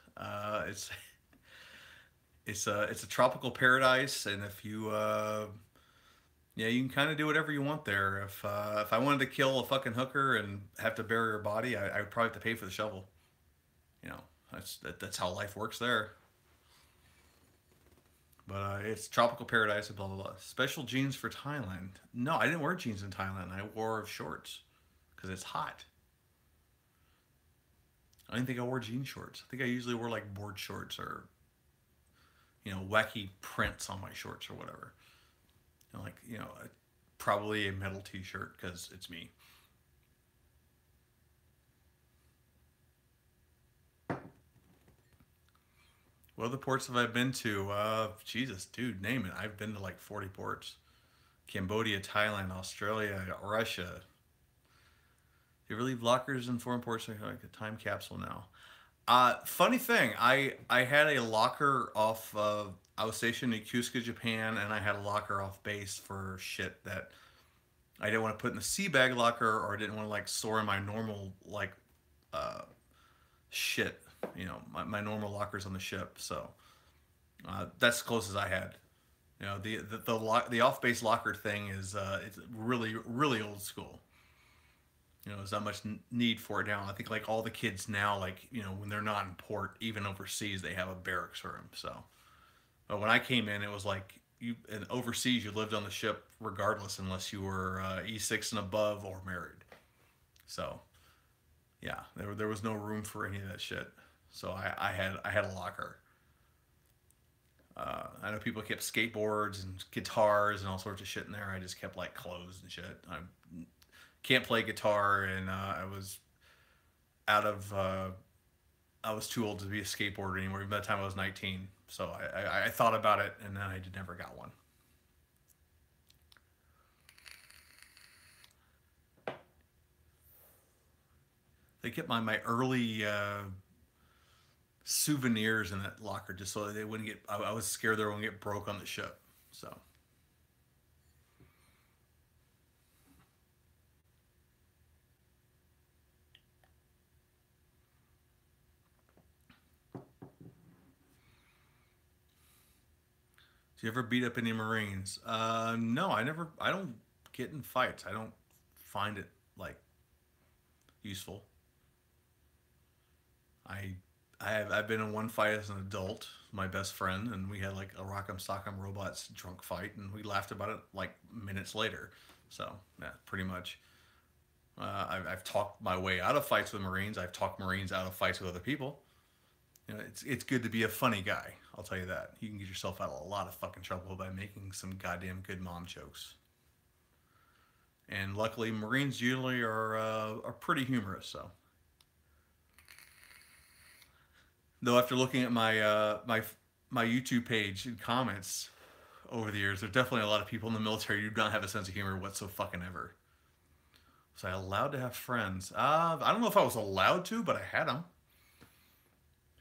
it's a tropical paradise, and if you yeah, you can kind of do whatever you want there. If I wanted to kill a fucking hooker and have to bury her body, I would probably have to pay for the shovel. You know, that's how life works there. But it's tropical paradise and blah blah blah. Special jeans for Thailand. No, I didn't wear jeans in Thailand. I wore shorts because it's hot. I didn't think I wore jean shorts. I think I usually wore like board shorts or wacky prints on my shorts or whatever. Like probably a metal T-shirt because it's me. What other ports have I been to? Jesus, dude, name it. I've been to like 40 ports. Cambodia, Thailand, Australia, Russia. You ever leave lockers in foreign ports like a time capsule now? Funny thing, I had a locker off. I was stationed in Yokosuka, Japan, and I had a locker off base for shit that I didn't want to put in the sea bag locker, or I didn't want to like store in my normal like uh, shit. My normal lockers on the ship. So that's as close as I had. The off base locker thing is it's really really old school. There's not much need for it now. I think like all the kids now, like when they're not in port, even overseas, they have a barracks room. So, but when I came in, it was like and overseas you lived on the ship regardless, unless you were E6 and above or married. So, yeah, there was no room for any of that shit. So I had a locker. I know people kept skateboards and guitars and all sorts of shit in there. I just kept like clothes and shit. I can't play guitar, and I was out of. I was too old to be a skateboarder anymore. By the time I was 19, so I thought about it, and then I never got one. They kept my early souvenirs in that locker just so they wouldn't get. I was scared they were gonna get broke on the ship. So. Do you ever beat up any Marines? No, I never. I don't get in fights. I don't find it like useful. I I've been in one fight as an adult, my best friend, and we had like a Rock'em Sock'em Robots drunk fight, and we laughed about it like minutes later. So yeah, pretty much. I've talked my way out of fights with Marines. I've talked Marines out of fights with other people. You know, it's good to be a funny guy. I'll tell you that. You can get yourself out of a lot of fucking trouble by making some goddamn good mom jokes. And luckily, Marines usually are pretty humorous. So, though, after looking at my YouTube page and comments over the years, there's definitely a lot of people in the military who do not have a sense of humor whatsoever. Fucking ever. Was I allowed to have friends? I don't know if I was allowed to, but I had them.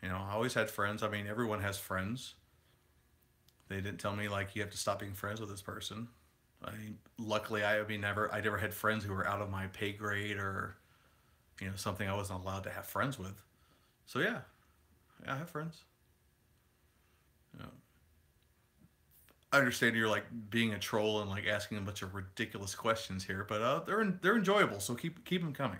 You know, I always had friends. I mean, everyone has friends. They didn't tell me like you have to stop being friends with this person. I mean, luckily, I never had friends who were out of my pay grade or, you know, something I wasn't allowed to have friends with. So yeah, I have friends. You know, I understand you're like being a troll and like asking a bunch of ridiculous questions here, but they're enjoyable. So keep them coming.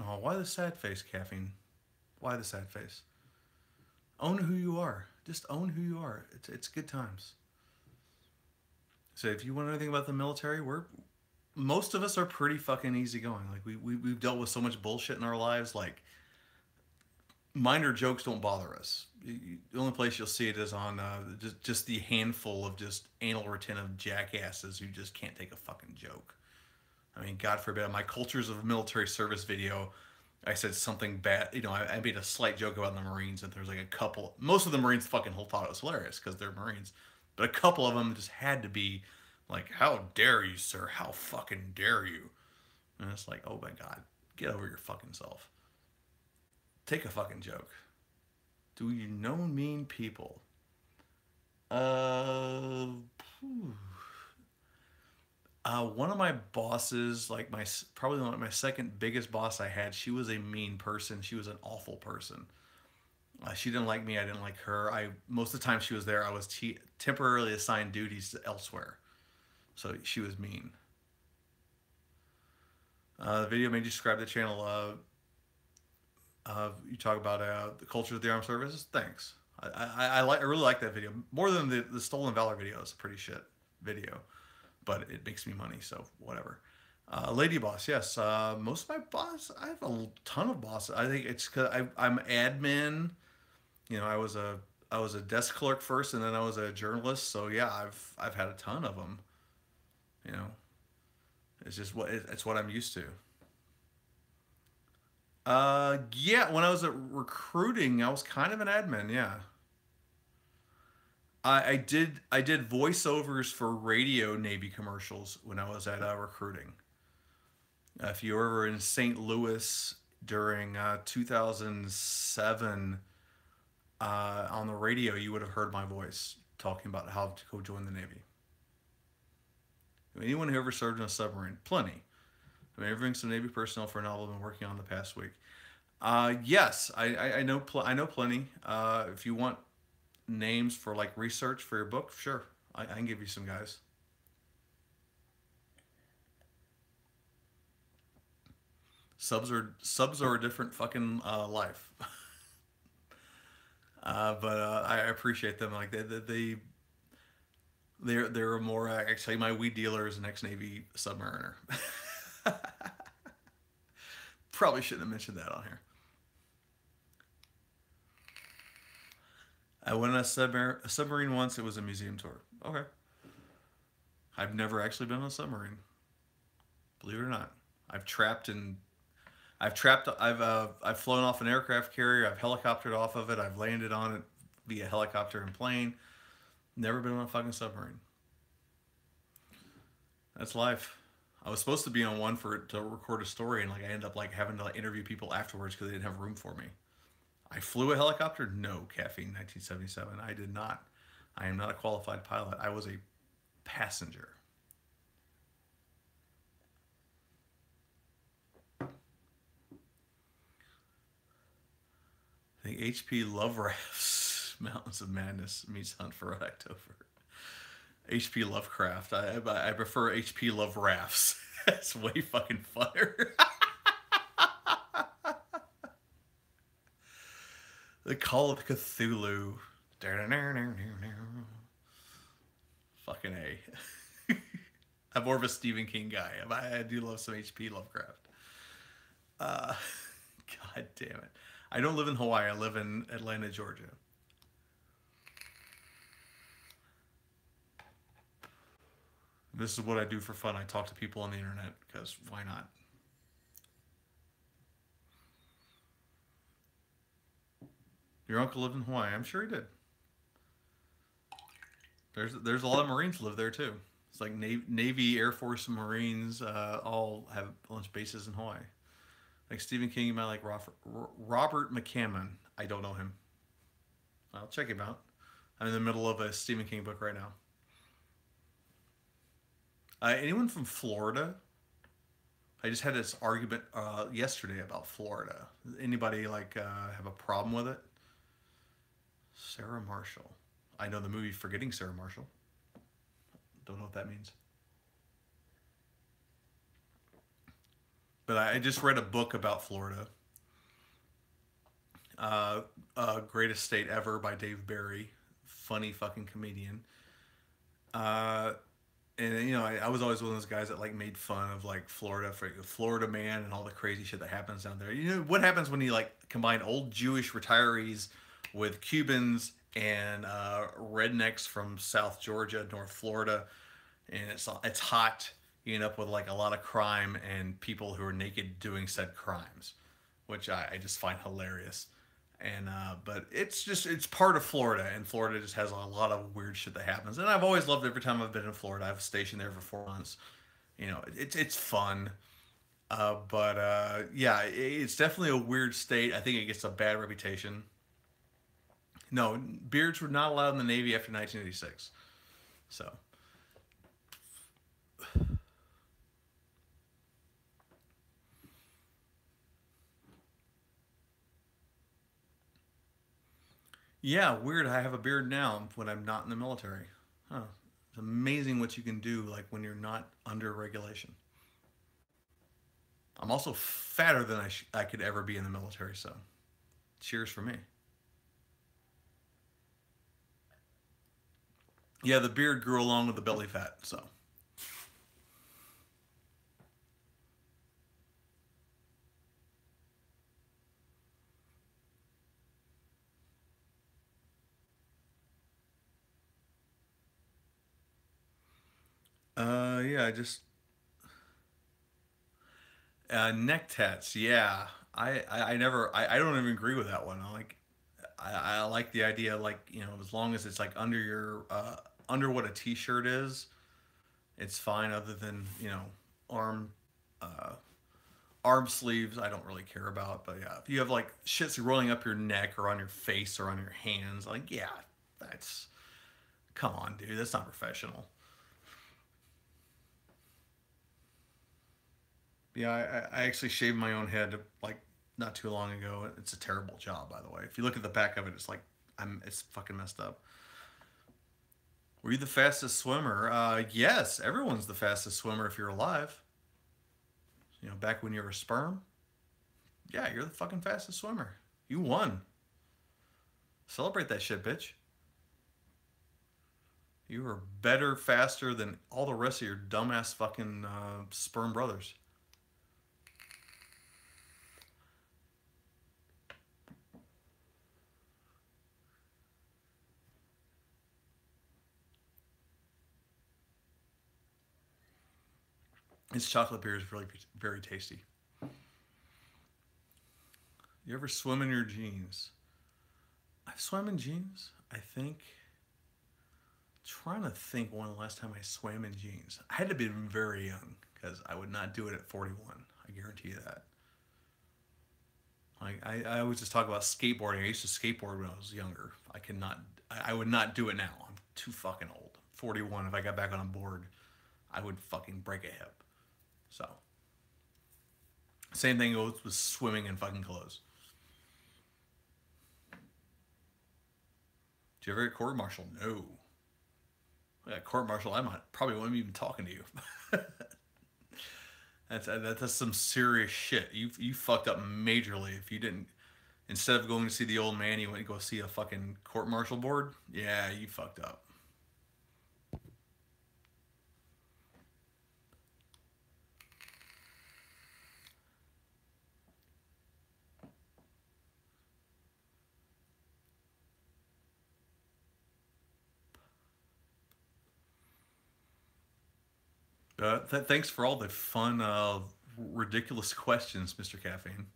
Oh, why the sad face, Caffeine? Why the sad face? Own who you are. Just own who you are. It's good times. So if you want anything about the military, we're most of us are pretty fucking easygoing. Like we've dealt with so much bullshit in our lives. Like minor jokes don't bother us. The only place you'll see it is on just the handful of just anal retentive jackasses who just can't take a fucking joke. I mean, God forbid, on my Cultures of Military Service video, I said something bad. You know, I made a slight joke about the Marines, and there's like a couple. Most of the Marines fucking thought it was hilarious because they're Marines, but a couple of them just had to be like, "How dare you, sir? How fucking dare you?" And it's like, oh my God, get over your fucking self. Take a fucking joke. Do you know mean people? Uh, phew. One of my bosses, like probably my second biggest boss I had, she was a mean person. She was an awful person. She didn't like me. I didn't like her. I most of the time she was there, I was temporarily assigned duties elsewhere. So she was mean. The video made you subscribe to the channel. You talk about the culture of the armed services. Thanks. I really like that video more than the Stolen Valor video. It's a pretty shit video, but it makes me money, so whatever. Lady boss, yes. Most of my boss, I have a ton of bosses. I think it's because I'm admin. You know, I was a desk clerk first, and then I was a journalist. So yeah, I've had a ton of them. You know, it's just it's what I'm used to. Yeah, when I was at recruiting, I was kind of an admin. Yeah, I did voiceovers for radio Navy commercials when I was at recruiting. If you were ever in St. Louis during 2007 on the radio, you would have heard my voice talking about how to go join the Navy. Anyone who ever served in a submarine, plenty. I'm interviewing some Navy personnel for a novel I've been working on the past week. Yes, I know I know plenty. If you want names for like research for your book, sure, I can give you some guys. Subs are a different fucking life. But I appreciate them. Like they They're more actually my weed dealer is an ex-Navy submariner. Probably shouldn't have mentioned that on here. I went on a submarine once. It was a museum tour. Okay. I've never actually been on a submarine. Believe it or not. I've trapped in. I've flown off an aircraft carrier. I've helicoptered off of it. I've landed on it via helicopter and plane. Never been on a fucking submarine. That's life. I was supposed to be on one to record a story, and like I ended up like having to like interview people afterwards because they didn't have room for me. I flew a helicopter. No, caffeine. 1977. I did not. I am not a qualified pilot. I was a passenger. I think HP Loverafts Mountains of Madness meets Hunt for Red October. HP Lovecraft. I prefer HP Love Rafts. That's way fucking funner. The Call of Cthulhu. Fucking A. I'm more of a Stephen King guy. I do love some HP Lovecraft. God damn it. I don't live in Hawaii. I live in Atlanta, Georgia. This is what I do for fun. I talk to people on the internet because why not? Your uncle lived in Hawaii. I'm sure he did. There's a lot of Marines live there too. It's like Navy, Air Force, and Marines all have lunch bases in Hawaii. Like Stephen King, you might like Robert McCammon. I don't know him. I'll check him out. I'm in the middle of a Stephen King book right now. Anyone from Florida? I just had this argument yesterday about Florida. Anybody like have a problem with it? Sarah Marshall. I know the movie Forgetting Sarah Marshall. Don't know what that means. But I just read a book about Florida. Greatest State Ever by Dave Barry. Funny fucking comedian. And you know, I was always one of those guys that like made fun of like Florida for Florida man and all the crazy shit that happens down there. You know what happens when you like combine old Jewish retirees with Cubans and rednecks from South Georgia, North Florida, and it's hot. You end up with like a lot of crime and people who are naked doing said crimes, which I just find hilarious. And but it's part of Florida, and Florida just has a lot of weird shit that happens. And I've always loved every time I've been in Florida. I've stationed there for 4 months. You know, it's fun. But yeah, it's definitely a weird state. I think it gets a bad reputation. No, beards were not allowed in the Navy after 1986. So. Yeah, weird. I have a beard now when I'm not in the military. Huh. It's amazing what you can do like when you're not under regulation. I'm also fatter than I could ever be in the military, so cheers for me. Yeah, the beard grew along with the belly fat, so. Yeah, I just neck tats. Yeah, I never I don't even agree with that one. I like the idea like you know as long as it's like under your under what a t-shirt is, it's fine. Other than you know arm uh, arm sleeves, I don't really care about. But yeah, if you have like shits rolling up your neck or on your face or on your hands, like yeah, that's come on, dude, that's not professional. Yeah, I actually shaved my own head like not too long ago. It's a terrible job, by the way. If you look at the back of it, it's like it's fucking messed up. Were you the fastest swimmer? Yes, everyone's the fastest swimmer if you're alive. You know, back when you were a sperm. Yeah, you're the fucking fastest swimmer. You won. Celebrate that shit, bitch. You are better, faster than all the rest of your dumbass fucking sperm brothers. This chocolate beer is really very tasty. You ever swim in your jeans? I've swam in jeans, I think. Trying to think when the last time I swam in jeans. I had to be very young because I would not do it at 41. I guarantee you that. Like I always just talk about skateboarding. I used to skateboard when I was younger. I would not do it now. I'm too fucking old. 41. If I got back on a board, I would fucking break a hip. So same thing goes with swimming in fucking clothes. Did you ever get court martial? No. Yeah, court martial. Probably won't even talking to you. That's some serious shit. You fucked up majorly if you didn't. Instead of going to see the old man, you went to go see a fucking court martial board. Yeah, you fucked up. Thanks for all the fun, ridiculous questions, Mr. Caffeine.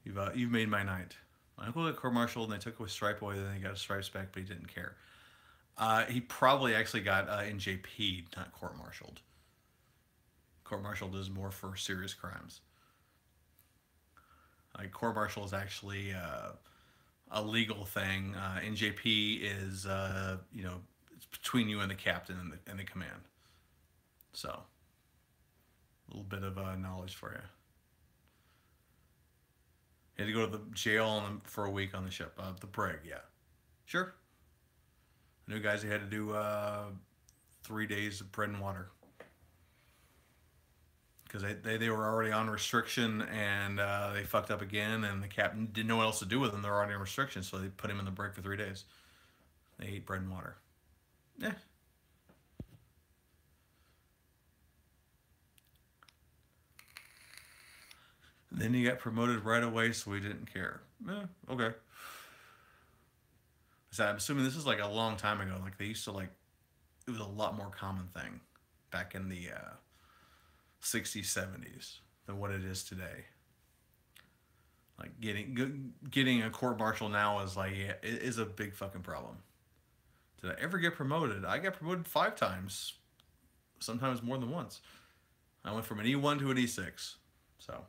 You've made my night. My uncle got court martialed and they took away stripe away. Then he got his stripes back, but he didn't care. He probably actually got NJP'd, not court martialed. Court martialed is more for serious crimes. Like court martial is actually a legal thing. NJP is it's between you and the captain and the command. So a little bit of knowledge for you. You had to go to the jail for a week on the ship. The brig, yeah. Sure. I knew guys who had to do 3 days of bread and water. Because they were already on restriction and they fucked up again and the captain didn't know what else to do with them. They were already on restriction, so they put him in the brig for 3 days. They ate bread and water. Yeah. Then he got promoted right away, so he didn't care. Okay. So I'm assuming this is like a long time ago. Like they used to like, it was a lot more common thing back in the 60s, 70s than what it is today. Like getting a court martial now is like is a big fucking problem. Did I ever get promoted? I got promoted 5 times, sometimes more than once. I went from an E1 to an E6. So.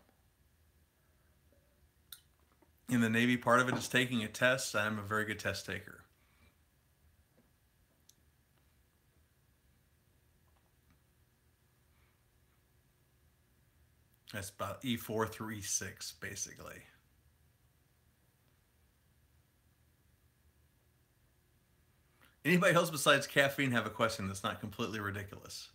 In the Navy, part of it is taking a test. I'm a very good test taker. That's about E4 through E6, basically. Anybody else besides caffeine have a question that's not completely ridiculous?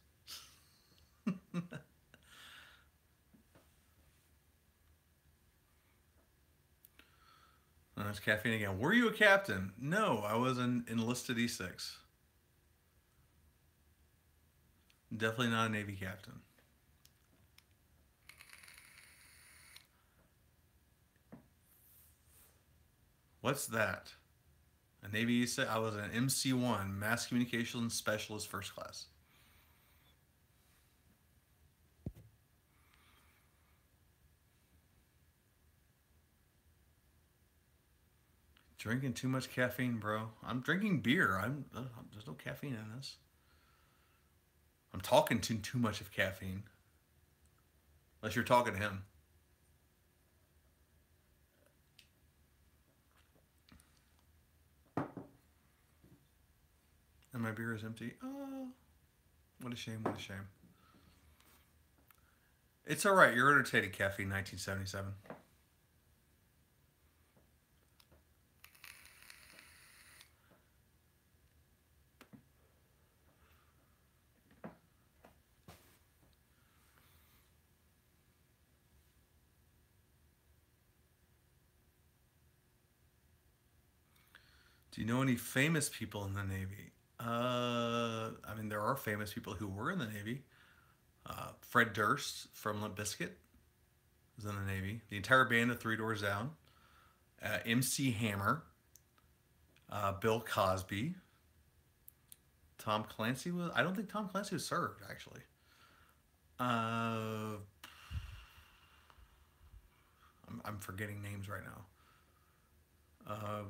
There's caffeine again. Were you a captain? No, I was an enlisted E6. Definitely not a Navy captain. What's that? A Navy E6? I was an MC1, Mass Communications Specialist First Class. Drinking too much caffeine, bro. I'm drinking beer. There's no caffeine in this. I'm talking too much of caffeine. Unless you're talking to him. And my beer is empty. Oh, what a shame, what a shame. It's alright, you're entertaining, Caffeine 1977. Do you know any famous people in the Navy? I mean, there are famous people who were in the Navy. Fred Durst from Limp Bizkit was in the Navy. The entire band of Three Doors Down. MC Hammer. Bill Cosby. Tom Clancy was. I don't think Tom Clancy was served actually. Uh, I'm forgetting names right now.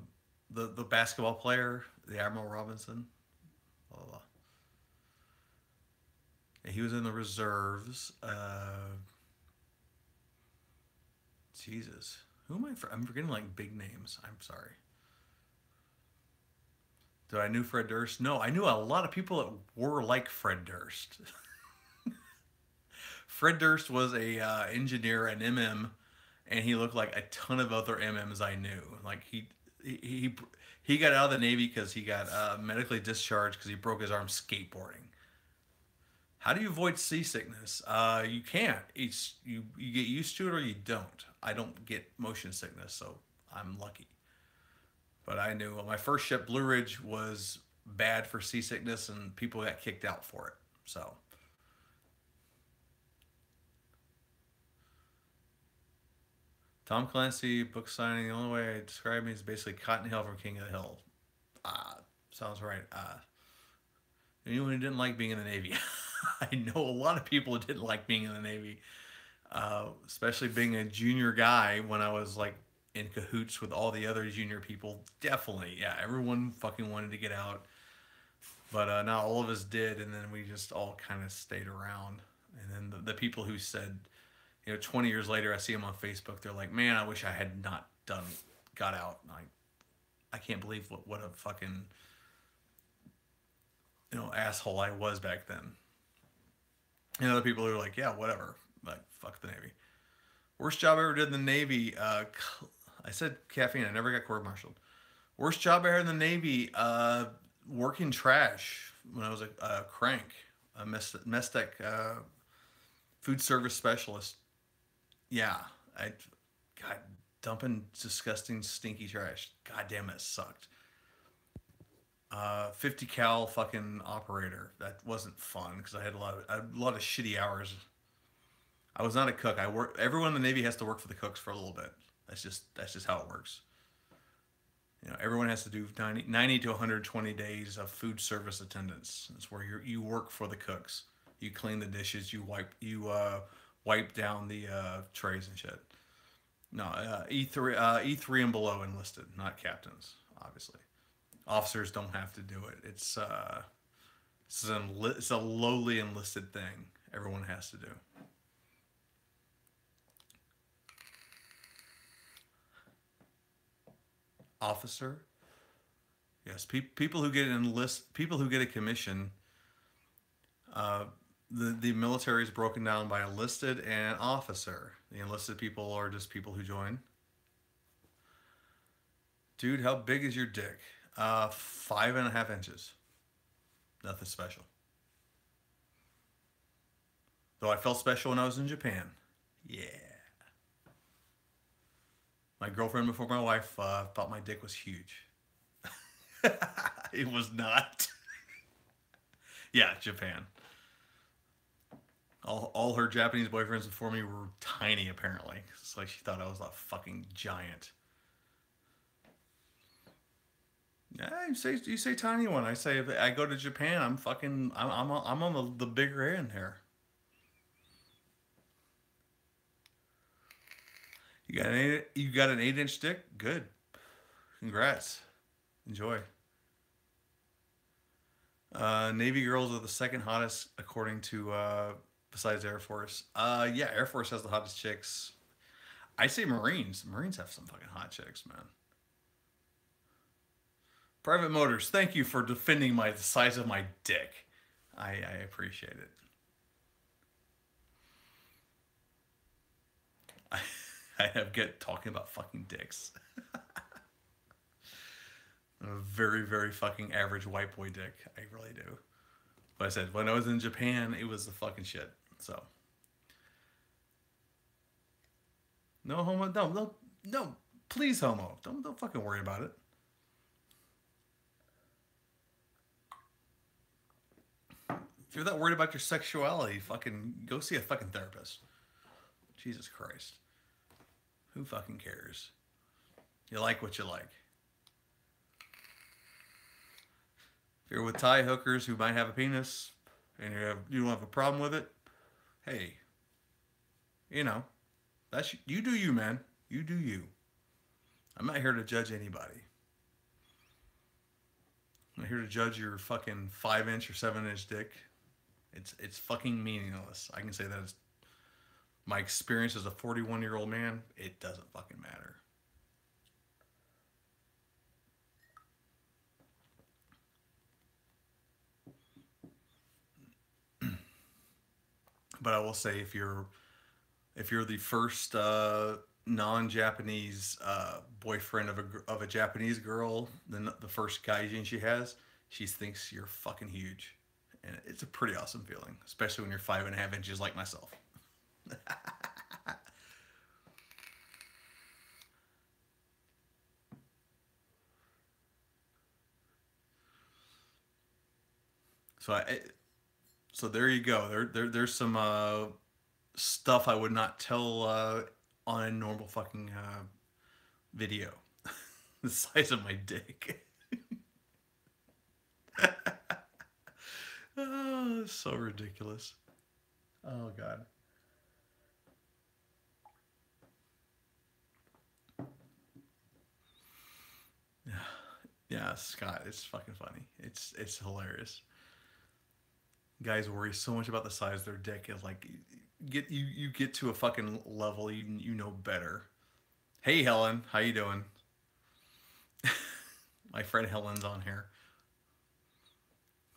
The basketball player, the Admiral Robinson. Blah, blah, blah. He was in the reserves. Jesus, who am I? I'm forgetting like big names. I'm sorry. Did I knew Fred Durst? No, I knew a lot of people that were like Fred Durst. Fred Durst was a engineer, an MM, and he looked like a ton of other MMs I knew. Like he he got out of the Navy because he got medically discharged because he broke his arm skateboarding. How do you avoid seasickness? You can't. It's you get used to it or you don't. I don't get motion sickness, so I'm lucky. But I knew my first ship, Blue Ridge, was bad for seasickness, and people got kicked out for it. So Tom Clancy book signing. The only way I describe me is basically Cotton Hill from King of the Hill. Sounds right. Anyone who didn't like being in the Navy. I know a lot of people who didn't like being in the Navy, especially being a junior guy when I was like in cahoots with all the other junior people. Definitely, yeah, everyone fucking wanted to get out, but not all of us did, and then we just all kind of stayed around. And then the people who said, 20 years later, I see them on Facebook. They're like, "Man, I wish I had not got out." Like, I can't believe what a fucking asshole I was back then. And other people who are like, "Yeah, whatever." Like, fuck the Navy. Worst job I ever did in the Navy. I said caffeine. I never got court-martialed. Worst job I had in the Navy. Working trash when I was a crank, a mess tech, food service specialist. Yeah, God, dumping disgusting, stinky trash. God damn it, sucked. 50 cal fucking operator. That wasn't fun because I had a lot of shitty hours. I was not a cook. I work. Everyone in the Navy has to work for the cooks for a little bit. That's just how it works. Everyone has to do 90 to 120 days of food service attendance. It's where you work for the cooks. You clean the dishes. You wipe down the trays and shit. No, E3 and below enlisted, not captains, obviously. Officers don't have to do it. It's a lowly enlisted thing. Everyone has to do. Officer, yes. People who get a commission. Uh, the military is broken down by enlisted and officer. The enlisted people are just people who join. Dude, how big is your dick? 5.5 inches. Nothing special. Though I felt special when I was in Japan. Yeah. My girlfriend before my wife thought my dick was huge. It was not. Yeah, Japan. All her Japanese boyfriends before me were tiny, apparently. It's like she thought I was a fucking giant. Yeah, you say tiny one. I say if I go to Japan, I'm on the bigger end here. You got an 8-inch dick? Good. Congrats. Enjoy. Navy girls are the second hottest according to besides Air Force. Yeah, Air Force has the hottest chicks. I say Marines. Marines have some fucking hot chicks, man. Private Motors, thank you for defending the size of my dick. I appreciate it. I have get talking about fucking dicks. A very, very fucking average white boy dick. I really do. But I said, when I was in Japan, it was the fucking shit. So. No homo. No, no, no. Please, homo. Don't fucking worry about it. If you're that worried about your sexuality, fucking go see a fucking therapist. Jesus Christ. Who fucking cares? You like what you like. If you're with Thai hookers who might have a penis and you don't have a problem with it, hey, you know, that's you do you, man. You do you. I'm not here to judge anybody. I'm not here to judge your fucking 5-inch or 7-inch dick. It's fucking meaningless. I can say that as my experience as a 41-year-old man. It doesn't fucking matter. But I will say, if you're the first non-Japanese boyfriend of a Japanese girl, then the first gaijin she has, she thinks you're fucking huge, and it's a pretty awesome feeling, especially when you're 5.5 inches like myself. So so there you go. There's some stuff I would not tell on a normal fucking video. The size of my dick. Oh, so ridiculous. Oh God. Yeah, Scott, it's fucking funny. It's hilarious. Guys worry so much about the size of their dick. Is like, you get to a fucking level you know better. Hey Helen, how you doing? My friend Helen's on here.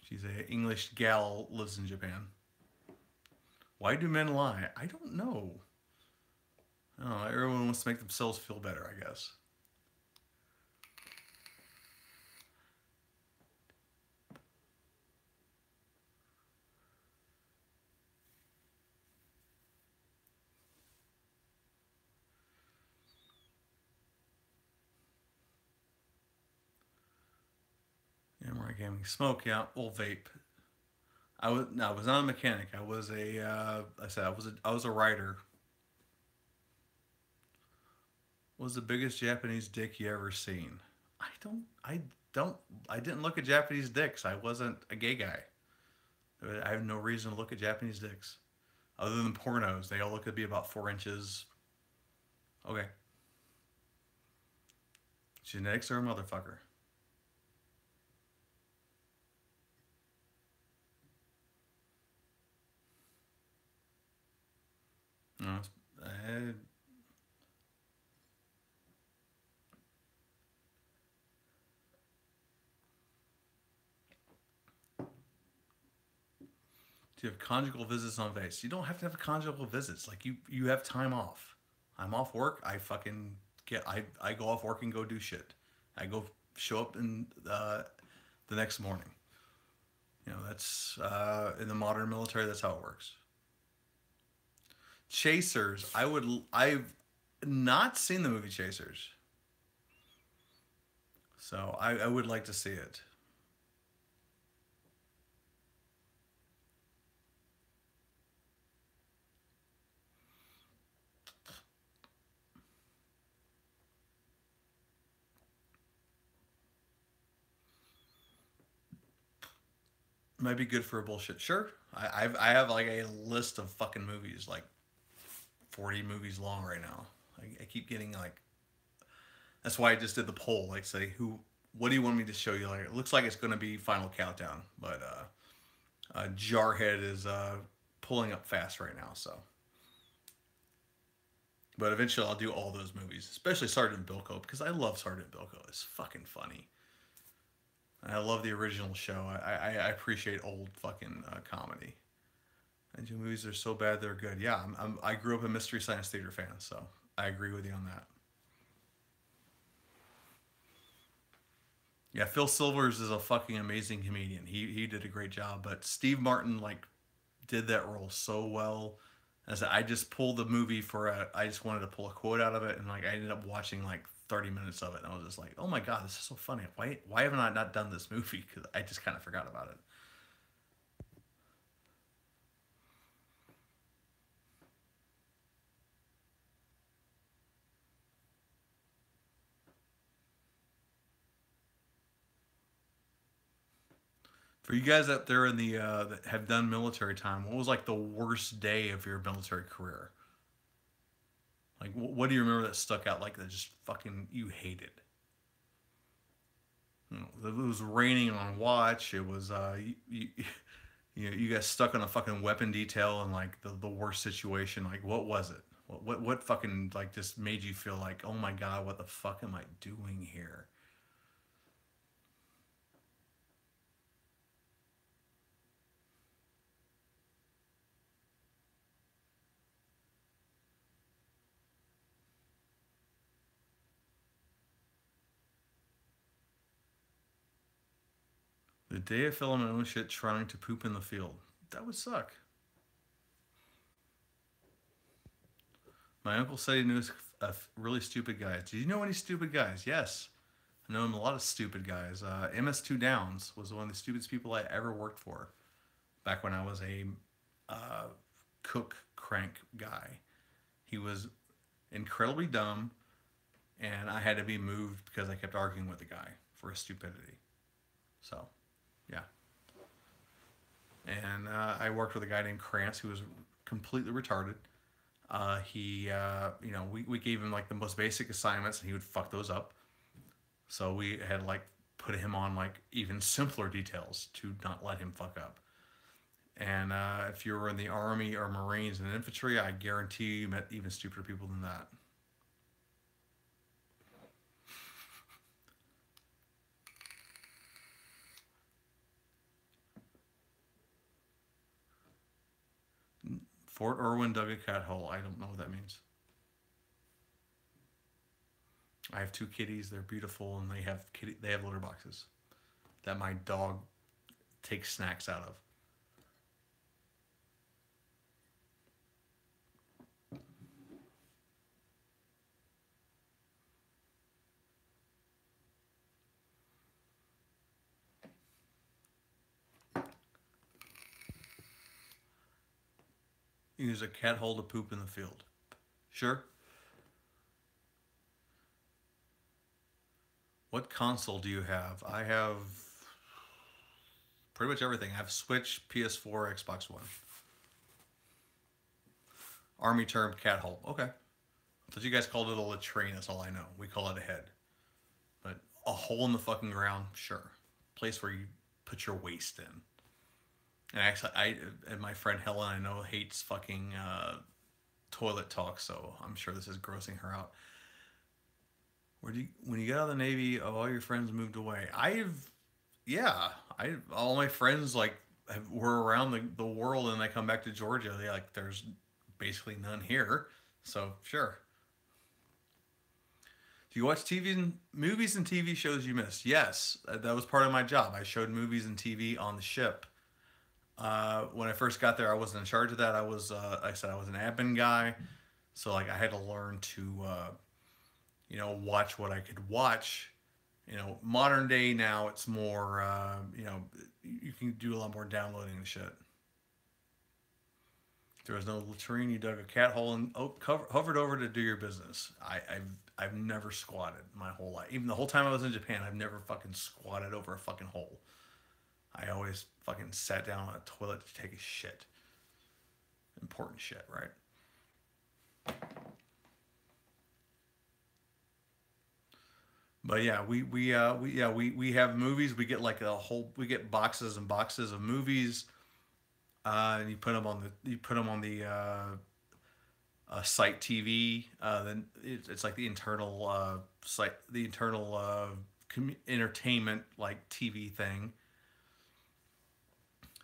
She's a English gal, lives in Japan. Why do men lie? I don't know. Oh, everyone wants to make themselves feel better, I guess. Amroy Gaming. Smoke, yeah. Old vape. I was not a mechanic. I was I was a writer. What was the biggest Japanese dick you ever seen? I don't, I didn't look at Japanese dicks. I wasn't a gay guy. I have no reason to look at Japanese dicks. Other than pornos. They all look to be about 4 inches. Okay. Genetics are a motherfucker. No, do you have conjugal visits on base? You don't have to have conjugal visits. Like you have time off. I'm off work. I fucking I go off work and go do shit. I go show up in the next morning. You know, that's in the modern military. That's how it works. Chasers. I've not seen the movie Chasers, so I would like to see it. Might be good for a bullshit. Sure, I have like a list of fucking movies, like 40 movies long right now. I keep getting like, that's why I just did the poll. Like, say what do you want me to show you? Like, it looks like it's going to be Final Countdown, but Jarhead is pulling up fast right now. So, but eventually I'll do all those movies, especially Sergeant Bilko, because I love Sergeant Bilko. It's fucking funny. And I love the original show. I appreciate old fucking comedy. And movies are so bad they're good. Yeah, I grew up a Mystery Science Theater fan, so I agree with you on that. Yeah, Phil Silvers is a fucking amazing comedian. He did a great job, but Steve Martin like did that role so well. As I just pulled the movie I just wanted to pull a quote out of it, and like I ended up watching like 30 minutes of it, and I was just like, oh my god, this is so funny. Why haven't I not done this movie? Because I just kind of forgot about it. For you guys out there in the that have done military time, what was like the worst day of your military career? Like, what do you remember that stuck out like that just fucking you hated? You know, it was raining on watch. It was you know, you guys stuck on a fucking weapon detail and like the worst situation. Like, what was it? What fucking like just made you feel like, oh my god, what the fuck am I doing here? The day I fell on my own shit trying to poop in the field. That would suck. My uncle said he knew a really stupid guy. Do you know any stupid guys? Yes. I know a lot of stupid guys. MS2 Downs was one of the stupidest people I ever worked for back when I was a uh, cook crank guy. He was incredibly dumb, and I had to be moved because I kept arguing with the guy for his stupidity. So, yeah. And I worked with a guy named Krantz who was completely retarded. You know, we gave him like the most basic assignments, and he would fuck those up. So we had like put him on like even simpler details to not let him fuck up. And if you were in the Army or Marines and infantry, I guarantee you met even stupider people than that. Fort Irwin dug a cat hole. I don't know what that means. I have two kitties. They're beautiful, and they have litter boxes that my dog takes snacks out of. Use a cat hole to poop in the field. Sure. What console do you have? I have pretty much everything. I have Switch, PS4, Xbox One. Army term cat hole. Okay. I thought you guys called it a latrine. That's all I know. We call it a head. But a hole in the fucking ground, sure. Place where you put your waste in. And actually, and my friend Helen, I know, hates fucking toilet talk, so I'm sure this is grossing her out. When you got out of the Navy, all your friends moved away. Yeah, all my friends like were around the world, and they come back to Georgia. They like, there's basically none here, so sure. Do you watch TV and movies and TV shows you missed? Yes, that was part of my job. I showed movies and TV on the ship. When I first got there, I wasn't in charge of that. I said I was an admin guy, so like I had to learn to, you know, watch what I could watch. You know, modern day now, it's more, you know, you can do a lot more downloading and shit. There was no latrine. You dug a cat hole and hovered over to do your business. I've never squatted my whole life. Even the whole time I was in Japan, I've never fucking squatted over a fucking hole. I always fucking sat down on a toilet to take a shit. Important shit, right? But yeah, we have movies. We get like we get boxes and boxes of movies, and you put them on the site TV. Then it's like the internal site, the internal entertainment like TV thing.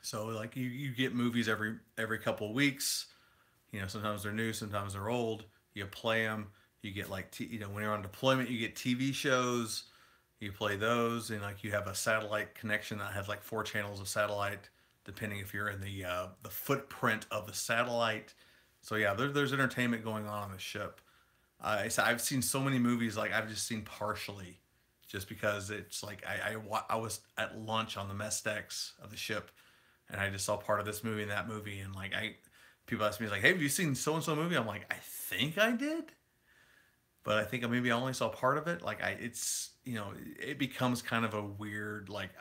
So like you get movies every couple of weeks. You know, sometimes they're new, sometimes they're old. You play them. You get like you know, when you're on deployment, you get TV shows. You play those, and like you have a satellite connection that has like 4 channels of satellite, depending if you're in the footprint of the satellite. So yeah, there's entertainment going on the ship. So I've seen so many movies like I've just seen partially, just because it's like I was at lunch on the mess decks of the ship, and I just saw part of this movie and that movie, and like people ask me like, hey, have you seen so and so movie? I'm like, I think I did, but I think maybe I only saw part of it. Like it's, you know, it becomes kind of a weird like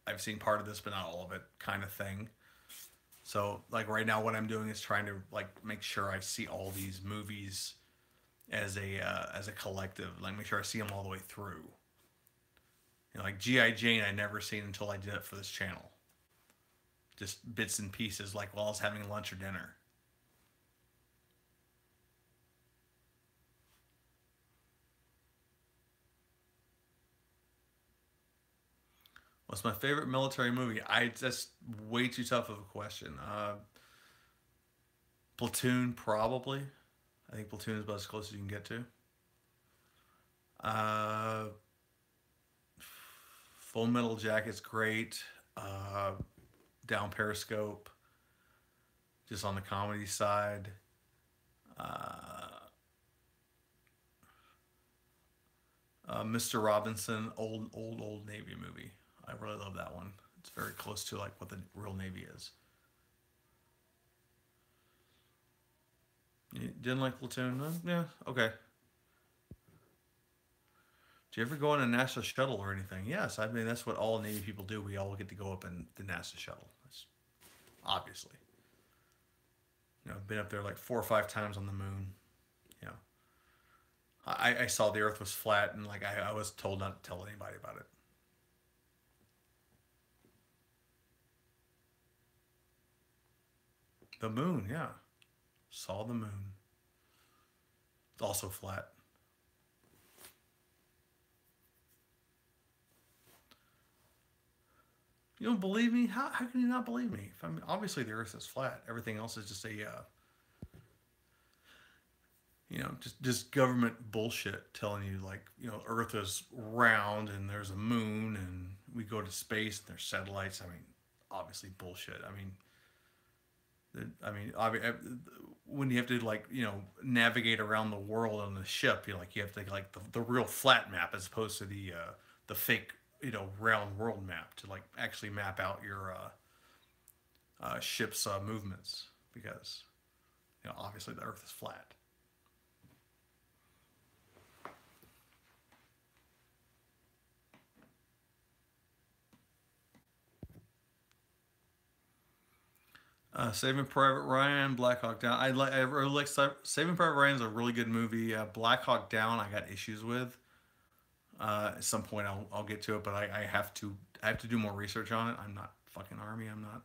I've seen part of this, but not all of it, kind of thing. So like right now, what I'm doing is trying to like make sure I see all these movies as a collective. Like make sure I see them all the way through. You know, like GI Jane, I never seen until I did it for this channel. Just bits and pieces, like while I was having lunch or dinner. What's my favorite military movie? That's way too tough of a question. Platoon, probably. I think Platoon is about as close as you can get to. Uh, Full Metal Jacket's great. Uh, Down Periscope, just on the comedy side. Uh, Mr. Robinson, old Navy movie. I really love that one. It's very close to like what the real Navy is. You didn't like Platoon? No? Yeah, okay. Do you ever go on a NASA shuttle or anything? Yes, I mean that's what all Navy people do. We all get to go up in the NASA shuttle. That's obviously. You know, I've been up there like 4 or 5 times on the moon. You know, I saw the Earth was flat, and like I was told not to tell anybody about it. The moon, yeah, saw the moon. It's also flat. You don't believe me? How can you not believe me? If I mean, obviously the Earth is flat. Everything else is just a just government bullshit telling you like Earth is round and there's a moon and we go to space and there's satellites. I mean, obviously bullshit. When you have to like navigate around the world on the ship, you have to take like the real flat map as opposed to the fake round world map to like actually map out your ship's movements because obviously the Earth is flat. Saving Private Ryan, Black Hawk Down. I really like Saving Private Ryan is a really good movie. Black Hawk Down, I got issues with. At some point, I'll get to it, but I have to do more research on it. I'm not fucking army. I'm not.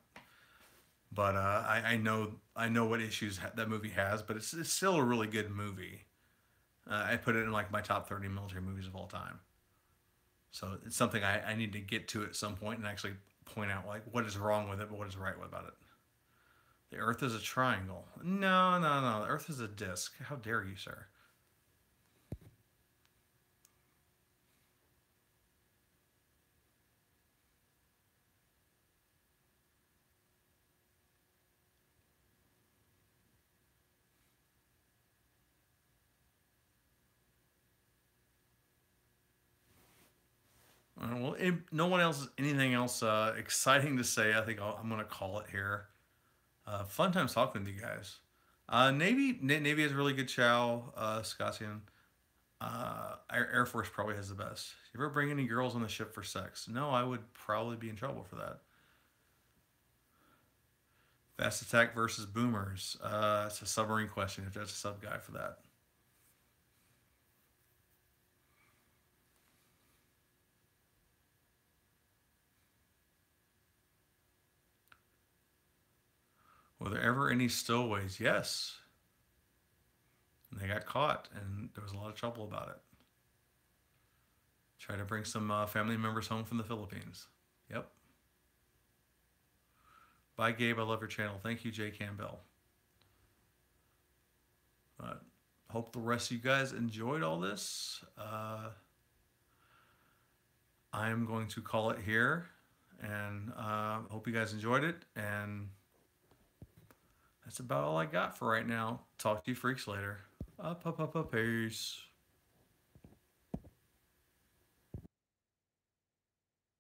But I know what issues that movie has, but it's still a really good movie. I put it in like my top 30 military movies of all time. So it's something I need to get to at some point and actually point out like what is wrong with it, but what is right about it. The Earth is a triangle. No, no, no. The Earth is a disc. How dare you, sir? Well, if no one else has anything else exciting to say, I think I'm going to call it here. Fun times talking with you guys. Navy has a really good chow, Scotian. Air Force probably has the best. You ever bring any girls on the ship for sex? No, I would probably be in trouble for that. Fast Attack versus Boomers. It's a submarine question. If there's a sub guy for that. Were there ever any stowaways? Yes. And they got caught, and there was a lot of trouble about it. Try to bring some family members home from the Philippines. Yep. Bye, Gabe. I love your channel. Thank you, Jay Campbell. Hope the rest of you guys enjoyed all this. I'm going to call it here, and hope you guys enjoyed it. And that's about all I got for right now. Talk to you freaks later. Peace.